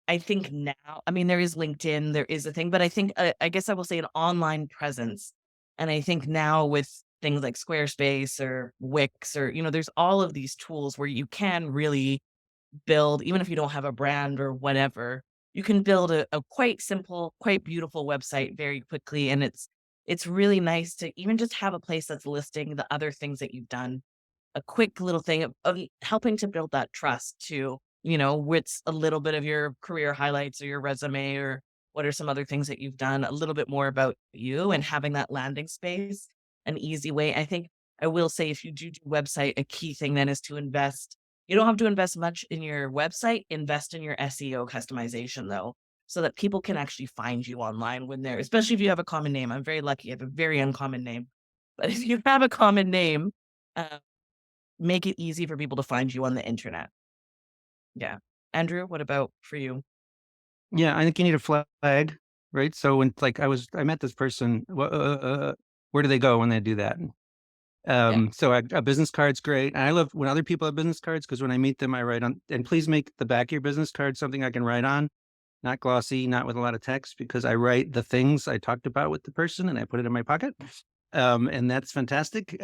I think now, I mean, there is LinkedIn, there is a thing, but I think, I guess I will say an online presence. And I think now with things like Squarespace or Wix or, there's all of these tools where you can really build, even if you don't have a brand or whatever, you can build a quite simple, quite beautiful website very quickly. And it's really nice to even just have a place that's listing the other things that you've done, a quick little thing of helping to build that trust too, what's a little bit of your career highlights or your resume or what are some other things that you've done, a little bit more about you and having that landing space, an easy way. I think I will say if you do website, a key thing then is to invest. You don't have to invest much in your website, invest in your SEO customization though. so that people can actually find you online when they're, especially if you have a common name. I'm very lucky. I have a very uncommon name. But if you have a common name, uh, make it easy for people to find you on the internet. Yeah. Andrew, what about for you? Yeah, I think you need a flag, right? So when like I met this person, where do they go when they do that? Yeah. So a business card's great. And I love when other people have business cards because when I meet them, I write on, and please make the back of your business card something I can write on, not glossy, not with a lot of text, because I write the things I talked about with the person and I put it in my pocket. And that's fantastic.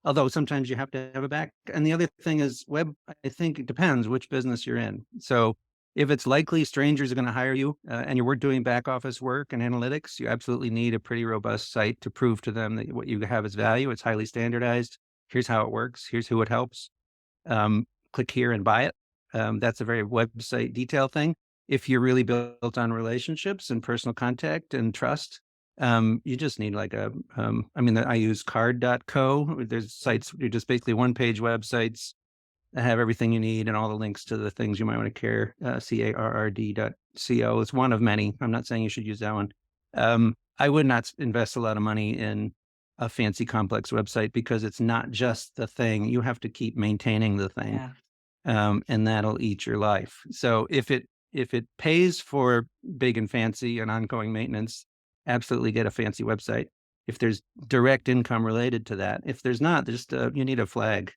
Although sometimes you have to have a back. And the other thing is web, I think it depends which business you're in. So if it's likely strangers are going to hire you and you're doing back office work and analytics, you absolutely need a pretty robust site to prove to them that what you have is value. It's highly standardized. Here's how it works. Here's who it helps. Click here and buy it. That's a very website detail thing. If you're really built on relationships and personal contact and trust, you just need like I use card.co. There's sites, you're just basically one page websites that have everything you need and all the links to the things you might want to care. CARRD.co is one of many. I'm not saying you should use that one. I would not invest a lot of money in a fancy complex website because it's not just the thing. You have to keep maintaining the thing. Yeah. And that'll eat your life. So if it pays for big and fancy and ongoing maintenance, absolutely get a fancy website. If there's direct income related to that, if there's not, just you need a flag,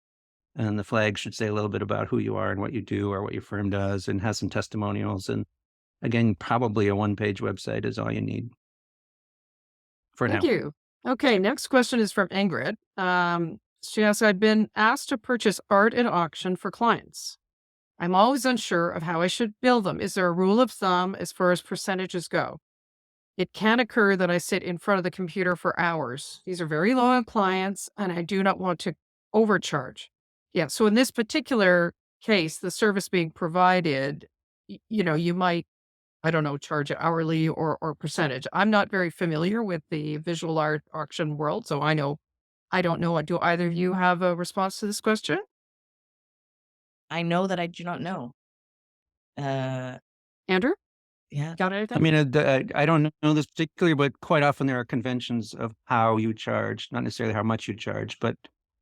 and the flag should say a little bit about who you are and what you do or what your firm does, and has some testimonials. And again, probably a one-page website is all you need for Thank now. you. Okay, next question is from Ingrid. She asks, I've been asked to purchase art at auction for clients. I'm always unsure of how I should bill them. Is there a rule of thumb as far as percentages go? It can occur that I sit in front of the computer for hours. These are very loyal clients, and I do not want to overcharge. Yeah. So in this particular case, the service being provided, you might, I don't know, charge hourly or percentage. I'm not very familiar with the visual art auction world, so I don't know. Do either of you have a response to this question? I know that I do not know. Uh, Andrew, yeah. got I anything? mean, I don't know this particularly, but quite often there are conventions of how you charge, not necessarily how much you charge, but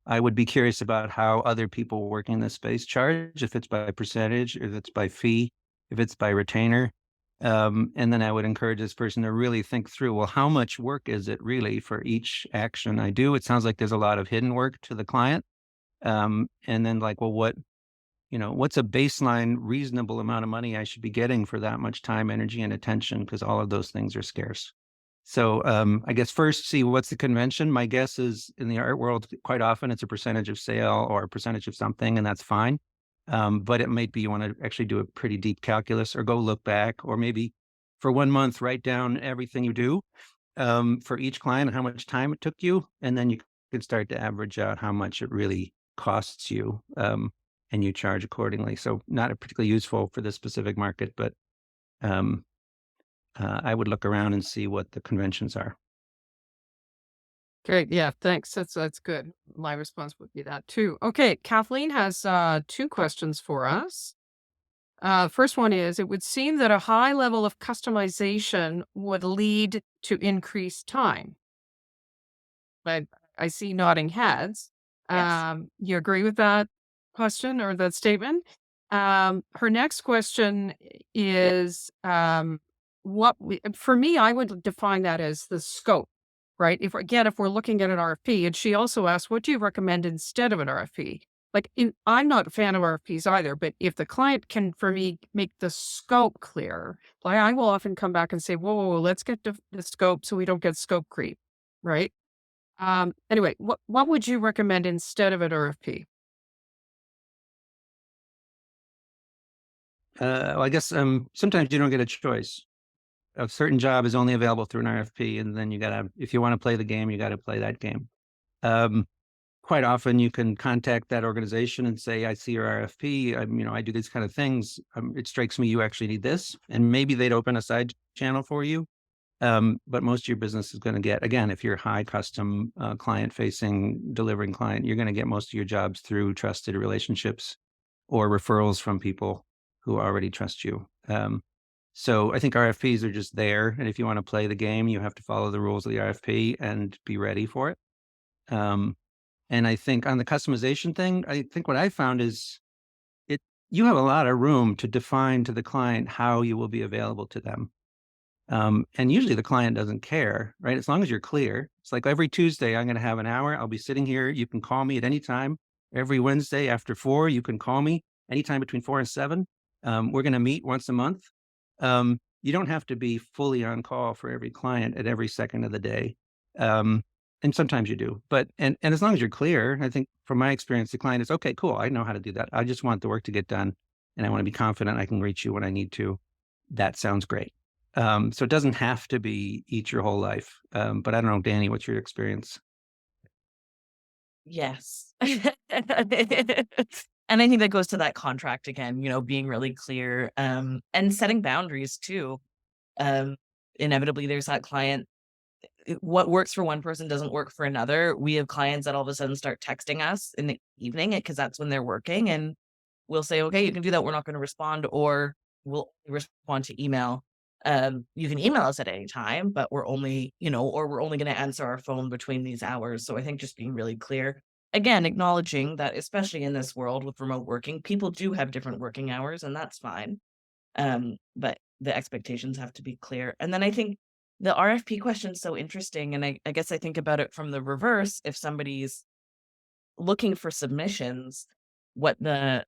I would be curious about how other people working in this space charge, if it's by percentage, if it's by fee, if it's by retainer. And then I would encourage this person to really think through, well, how much work is it really for each action I do? It sounds like there's a lot of hidden work to the client. And then like, well, what's a baseline reasonable amount of money I should be getting for that much time, energy, and attention? Because all of those things are scarce. So I guess first see what's the convention. My guess is in the art world, quite often it's a percentage of sale or a percentage of something, and that's fine. But it might be you want to actually do a pretty deep calculus or go look back, or maybe for 1 month, write down everything you do for each client and how much time it took you. And then you can start to average out how much it really costs you. And you charge accordingly. So not particularly useful for this specific market, but um, I would look around and see what the conventions are. Great. Yeah, thanks. That's good. My response would be that too. Okay, Kathleen has two questions for us. First one is, it would seem that a high level of customization would lead to increased time. I I see nodding heads. Yes. You agree with that question or that statement? Her next question is, for me, I would define that as the scope, right? If we're looking at an RFP, and she also asked, what do you recommend instead of an RFP? I'm not a fan of RFPs either, but if the client can, for me, make the scope clear, like I will often come back and say, whoa, let's get the scope so we don't get scope creep, right? Anyway, what would you recommend instead of an RFP? Well, I guess sometimes you don't get a choice. A certain job is only available through an RFP, and then you gotta, if you want to play the game, you got to play that game. Um, Quite often, you can contact that organization and say, "I see your RFP. I do these kind of things. It strikes me you actually need this," and maybe they'd open a side channel for you. But most of your business is going to get, again, if you're high custom client facing delivering client, you're going to get most of your jobs through trusted relationships or referrals from people who already trust you. So I think RFPs are just there. And if you want to play the game, you have to follow the rules of the RFP and be ready for it. Um, and I think on the customization thing, I think what I found is it you have a lot of room to define to the client how you will be available to them. And usually the client doesn't care, right? As long as you're clear. It's like every Tuesday, I'm going to have an hour. I'll be sitting here. You can call me at any time. Every Wednesday after 4, you can call me anytime between 4 and 7. We're going to meet once a month. You don't have to be fully on call for every client at every second of the day. Um, and sometimes you do, and as long as you're clear, I think from my experience, the client is okay, cool. I know how to do that. I just want the work to get done and I want to be confident I can reach you when I need to. That sounds great. So it doesn't have to be eat your whole life. But I don't know, Danny, what's your experience? Yes. And I think that goes to that contract again, being really clear, and setting boundaries too. Um, Inevitably, there's that client. What works for one person doesn't work for another. We have clients that all of a sudden start texting us in the evening because that's when they're working, and we'll say, okay, you can do that. We're not going to respond, or we'll respond to email. You can email us at any time, but or we're only going to answer our phone between these hours. So I think just being really clear, again, acknowledging that, especially in this world with remote working, people do have different working hours, and that's fine. But the expectations have to be clear. And then I think the RFP question is so interesting. And I guess I think about it from the reverse. If somebody's looking for submissions, what the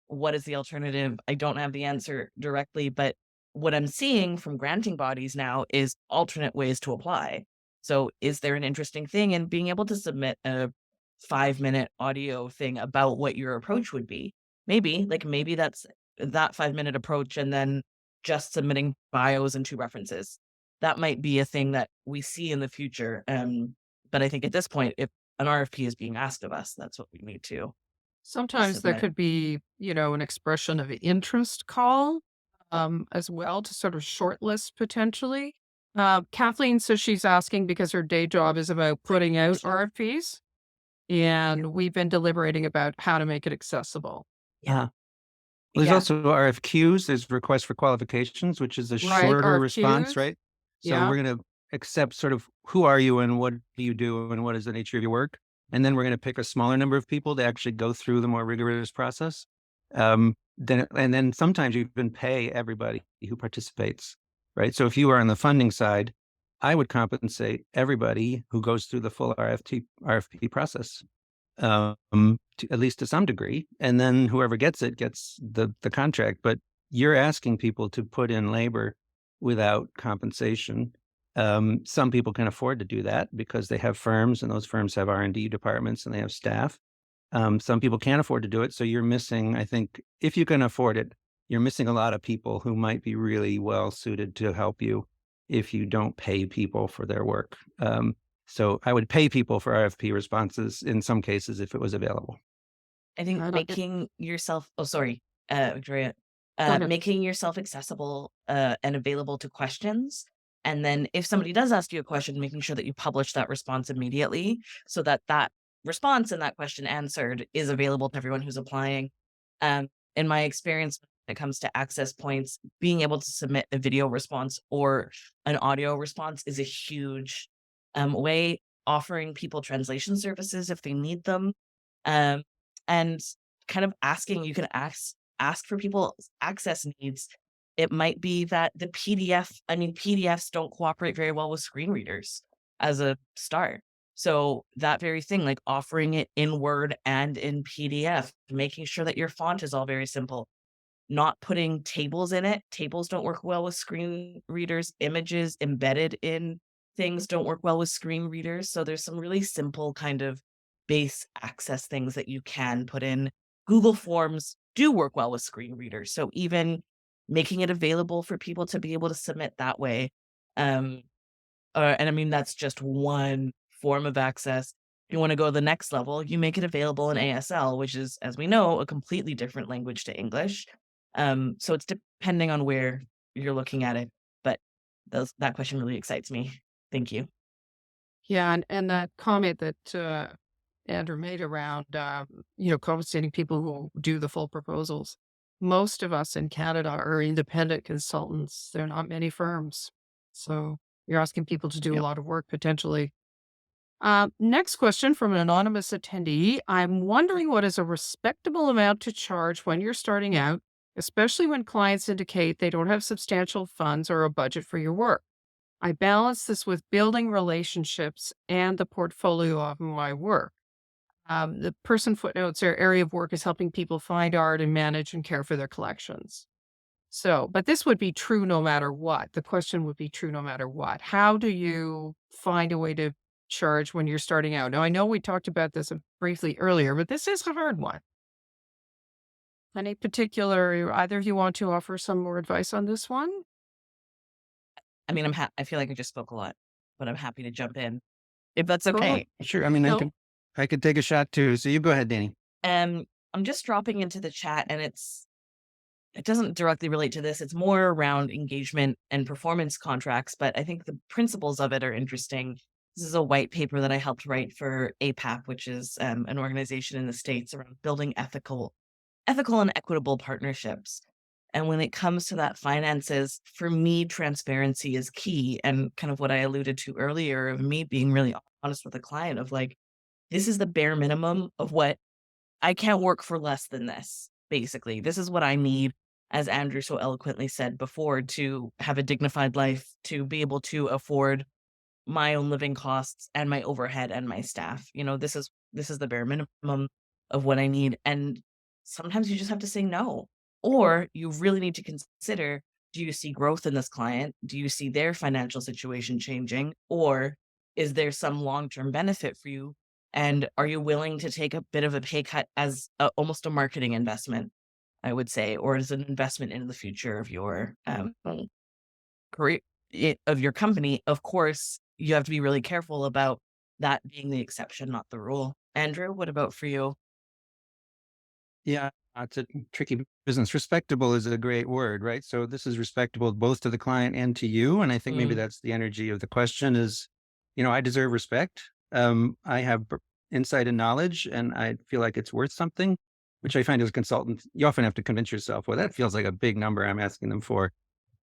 what is the alternative? I don't have the answer directly, but what I'm seeing from granting bodies now is alternate ways to apply. So, is there an interesting thing in being able to submit a 5-minute audio thing about what your approach would be? Maybe that's that 5-minute approach and then just submitting bios and 2 references. That might be a thing that we see in the future. But I think at this point, if an RFP is being asked of us, that's what we need to Sometimes there submit. could be, an expression of interest call as well to sort of shortlist potentially. Kathleen says she's asking because her day job is about putting out RFPs, and we've been deliberating about how to make it accessible. Yeah. Well, there's Yeah. also RFQs, there's requests for qualifications, which is a Right, shorter response, RFQs. right? So Yeah. we're going to accept sort of who are you and what do you do and what is the nature of your work? And then we're going to pick a smaller number of people to actually go through the more rigorous process. And then sometimes you even pay everybody who participates, right? So if you are on the funding side, I would compensate everybody who goes through the full RFP process, at least to some degree, and then whoever gets it gets the contract. But you're asking people to put in labor without compensation. Some people can afford to do that because they have firms, and those firms have R&D departments and they have staff. Some people can't afford to do it, so you're missing. I think if you can afford it, you're missing a lot of people who might be really well suited to help you if you don't pay people for their work. So I would pay people for RFP responses in some cases if it was available. I think I don't, making yourself oh, sorry, Victoria. go ahead. Making yourself accessible, and available to questions, and then if somebody does ask you a question, making sure that you publish that response immediately so that that response and that question answered is available to everyone who's applying. In my experience, when it comes to access points, being able to submit a video response or an audio response is a huge, way. Offering people translation services if they need them, um, and kind of asking you can ask for people's access needs. It might be that the PDFs don't cooperate very well with screen readers as a start. So that very thing, like offering it in Word and in PDF, making sure that your font is all very simple, not putting tables in it. Tables don't work well with screen readers. Images embedded in things don't work well with screen readers. So there's some really simple kind of base access things that you can put in. Google Forms do work well with screen readers. So even making it available for people to be able to submit that way. Um, and I mean, that's just one form of access. If you want to go to the next level, you make it available in ASL, which is, as we know, a completely different language to English. So it's depending on where you're looking at it. But that question really excites me. Thank you. Yeah, and that comment that Andrew made around, compensating people who do the full proposals. most of us in Canada are independent consultants. There are not many firms. So you're asking people to do a Yep. lot of work potentially. Next question from an anonymous attendee. I'm wondering what is a respectable amount to charge when you're starting out, especially when clients indicate they don't have substantial funds or a budget for your work. I balance this with building relationships and the portfolio of my work. The person footnotes their area of work is helping people find art and manage and care for their collections. So, but this would be true no matter what. The question would be true no matter what. How do you find a way to charge when you're starting out? Now, I know we talked about this briefly earlier, but this is a hard one. Any particular, either of you want to offer some more advice on this one? I mean, I feel like I just spoke a lot, but I'm happy to jump in if that's Go ahead. okay. Sure. I mean, No. I could take a shot too. So you go ahead, Danny. Um, I'm just dropping into the chat, and it doesn't directly relate to this. It's more around engagement and performance contracts, but I think the principles of it are interesting. This is a white paper that I helped write for APAP, which is an organization in the States around building ethical and equitable partnerships. And when it comes to that finances, for me, transparency is key. And kind of what I alluded to earlier of me being really honest with a client of like, this is the bare minimum of what I can't work for less than this, basically. This is what I need, as Andrew so eloquently said before, to have a dignified life, to be able to afford my own living costs and my overhead and my staff. This is the bare minimum of what I need. And sometimes you just have to say no. Or you really need to consider, do you see growth in this client? Do you see their financial situation changing? Or is there some long-term benefit for you? And are you willing to take a bit of a pay cut as almost a marketing investment, I would say, or as an investment in the future of your career, of your company? Of course, you have to be really careful about that being the exception, not the rule. Andrew, what about for you? Yeah, it's a tricky business. Respectable is a great word, right? So this is respectable both to the client and to you. And I think maybe Mm, that's the energy of the question is, I deserve respect. I have insight and knowledge, and I feel like it's worth something, which I find as a consultant, you often have to convince yourself, well, that feels like a big number I'm asking them for.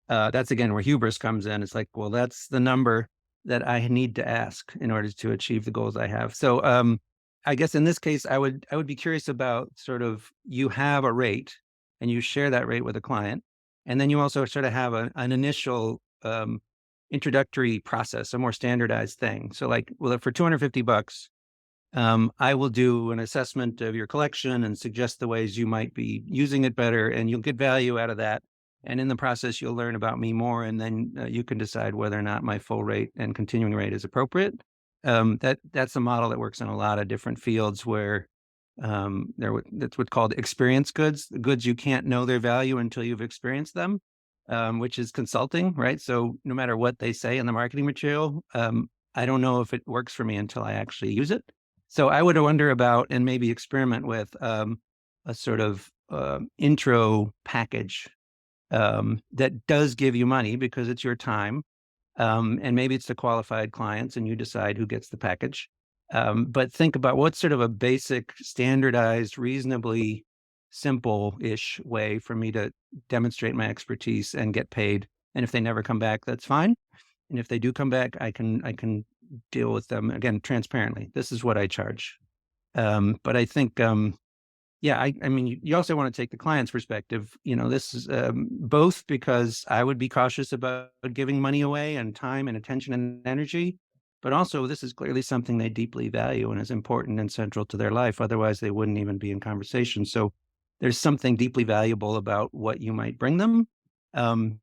That's again where hubris comes in. It's like, well, that's the number that I need to ask in order to achieve the goals I have. So, I guess in this case, I would be curious about sort of you have a rate and you share that rate with a client, and then you also sort of have an initial introductory process, a more standardized thing. So, like, well, for $250, I will do an assessment of your collection and suggest the ways you might be using it better, and you'll get value out of that. And in the process, you'll learn about me more, and then you can decide whether or not my full rate and continuing rate is appropriate. That's a model that works in a lot of different fields where that's what's called experience goods, the goods you can't know their value until you've experienced them, which is consulting, right? So no matter what they say in the marketing material, I don't know if it works for me until I actually use it. So I would wonder about and maybe experiment with a sort of intro package that does give you money because it's your time. And maybe it's the qualified clients and you decide who gets the package. But think about what's sort of a basic, standardized, reasonably simple-ish way for me to demonstrate my expertise and get paid. And if they never come back, that's fine. And if they do come back, I can deal with them again transparently. This is what I charge. But I think yeah, I mean, you also want to take the client's perspective. This is both because I would be cautious about giving money away and time and attention and energy, but also this is clearly something they deeply value and is important and central to their life. Otherwise, they wouldn't even be in conversation. So there's something deeply valuable about what you might bring them. Um,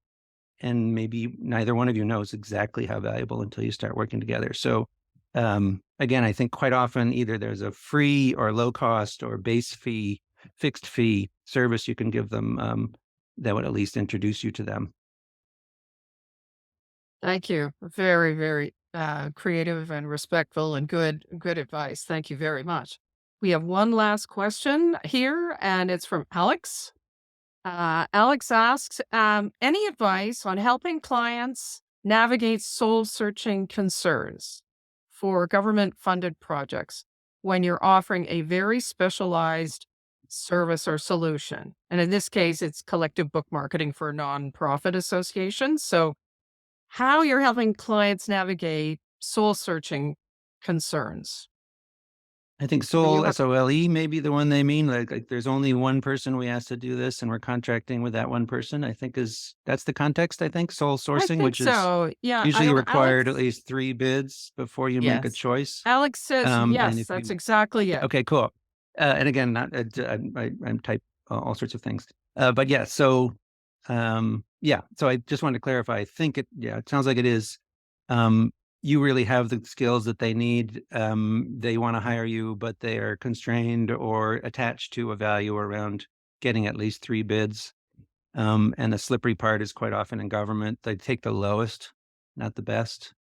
and maybe neither one of you knows exactly how valuable until you start working together. So again, I think quite often either there's a free or low cost or base fee, fixed fee service you can give them that would at least introduce you to them. Thank you. Very, very creative and respectful and good advice. Thank you very much. We have one last question here, and it's from Alex. Alex asks, any advice on helping clients navigate soul searching concerns for government funded projects when you're offering a very specialized service or solution. And in this case, it's collective book marketing for nonprofit associations. So, how you're helping clients navigate soul searching concerns. I think Do you Soul, have SOLE, may be the one they mean. Like there's only one person we asked to do this, and we're contracting with that one person. I think that's the context. I think Soul I sourcing, think which is so. Yeah, I usually don't know. required at least 3 bids before you make a Yes. choice. Alex says And yes, if that's you exactly it. okay, cool. And again, not I'm type all sorts of things. But yeah, so yeah, so I just wanted to clarify. I think it sounds like it is. Um, you really have the skills that they need. They want to hire you, but they are constrained or attached to a value around getting at least 3 bids. And the slippery part is quite often in government, they take the lowest, not the best.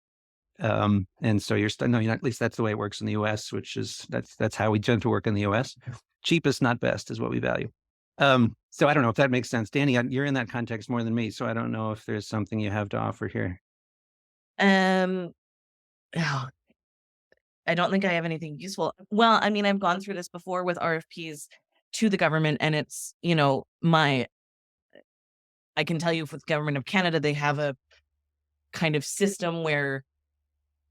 And so no, you're not, at least that's the way it works in the US, which is that's how we tend to work in the US. Cheapest, not best is what we value. So I don't know if that makes sense. Danny, you're in that context more than me, so I don't know if there's something you have to offer here. Um, oh, I don't think I have anything useful. Well, I mean, I've gone through this before with RFPs to the government, and it's, I can tell you with government of Canada, they have a kind of system where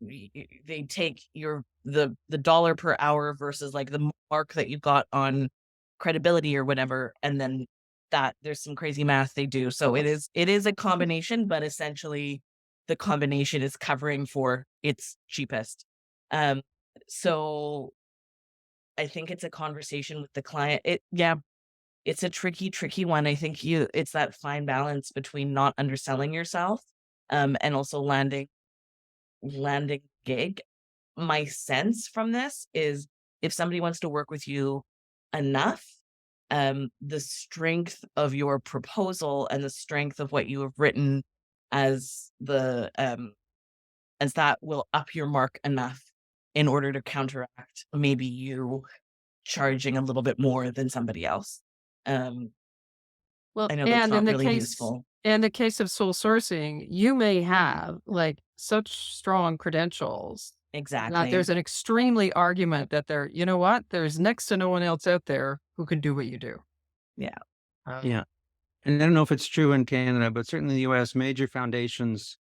they take the dollar per hour versus like the mark that you got on credibility or whatever, and then that there's some crazy math they do. So it is a combination, but essentially the combination is covering for its cheapest. Um, so I think it's a conversation with the client. It's a tricky one. I think it's that fine balance between not underselling yourself, and also landing gig. My sense from this is if somebody wants to work with you enough, the strength of your proposal and the strength of what you have written as as that will up your mark enough in order to counteract maybe you charging a little bit more than somebody else. Um, Well, I know that's and not really useful. in the case of soul sourcing, you may have like such strong credentials that Exactly. there's an extremely argument that you know what? There's next to no one else out there who can do what you do. Yeah. Um, Yeah. And I don't know if it's true in Canada, but certainly in the US, major foundations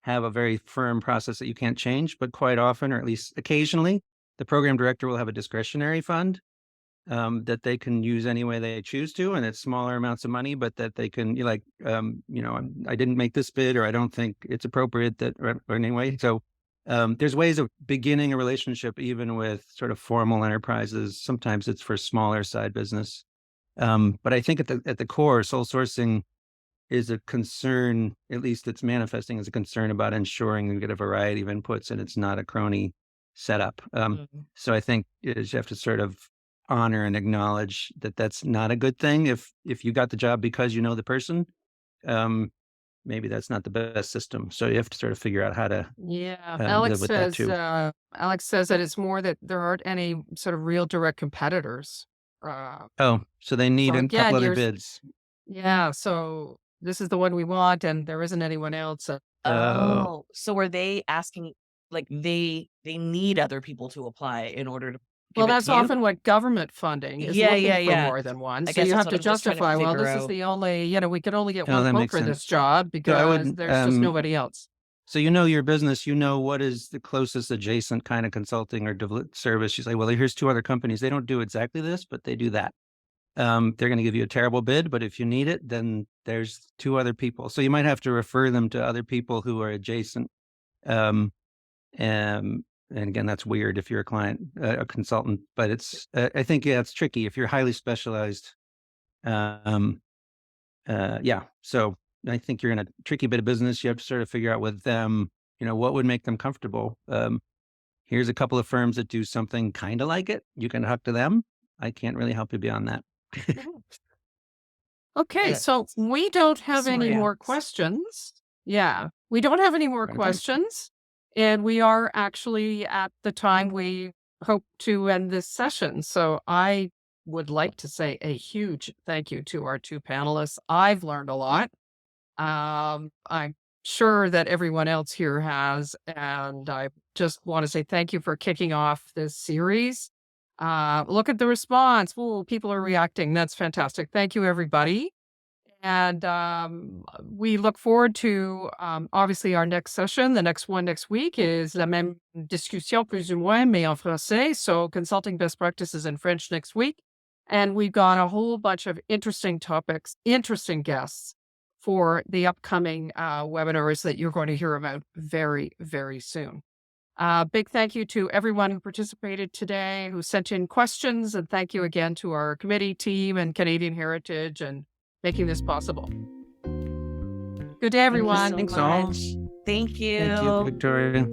have a very firm process that you can't change, but quite often, or at least occasionally, the program director will have a discretionary fund that they can use any way they choose to, and it's smaller amounts of money, but that they can I didn't make this bid, or I don't think it's appropriate that, or anyway. So there's ways of beginning a relationship even with sort of formal enterprises. Sometimes it's for smaller side business, but I think at the core, sole sourcing is a concern. At least it's manifesting as a concern about ensuring you get a variety of inputs and it's not a crony setup. Mhm. So I think is you have to sort of honor and acknowledge that that's not a good thing. If you got the job because you know the person, um, maybe that's not the best system. So you have to sort of figure out how to yeah. live with that too. Alex says that it's more that there aren't any sort of real direct competitors. Oh, so they need So a couple again, other bids. yeah. So this is the one we want, and there isn't anyone else. Uh, Oh, so were they asking like they need other people to apply in order to Well, give it to that's you? often what government funding is Yeah, looking yeah, for yeah. more than one. I So guess you that's have what to I'm just trying to justify, well, figure this is out. the only, we could only get oh, one that quote makes for this sense. job So I because would there's just nobody else. So you know your business, you know what is the closest adjacent kind of consulting or service. You say, well, here's 2 other companies. They don't do exactly this, but they do that. They're going to give you a terrible bid, but if you need it, then there's 2 other people. So you might have to refer them to other people who are adjacent. Um, and again, that's weird if you're a client, a consultant, but I think, yeah, it's tricky if you're highly specialized. Um, yeah. So I think you're in a tricky bit of business. You have to sort of figure out with them, what would make them comfortable. Here's a couple of firms that do something kind of like it. You can talk to them. I can't really help you beyond that. Mhm. Okay, Uh, so we don't have any Sorry, more Alex. questions. Yeah, we don't have any more Okay. questions. And we are actually at the time we hope to end this session. So I would like to say a huge thank you to our two panelists. I've learned a lot. I'm sure that everyone else here has. And I just want to say thank you for kicking off this series. Look at the response. Ooh, people are reacting. That's fantastic. Thank you, everybody. And we look forward to obviously our next session. The next one next week is la même discussion plus ou moins, mais en français. So consulting best practices in French next week. And we've got a whole bunch of interesting topics, interesting guests for the upcoming webinars that you're going to hear about very, very soon. Big thank you to everyone who participated today, who sent in questions, and thank you again to our committee team and Canadian Heritage and making this possible. Good day, Thank you everyone. so Thanks all. much. Thank Thank you, you. Victoria.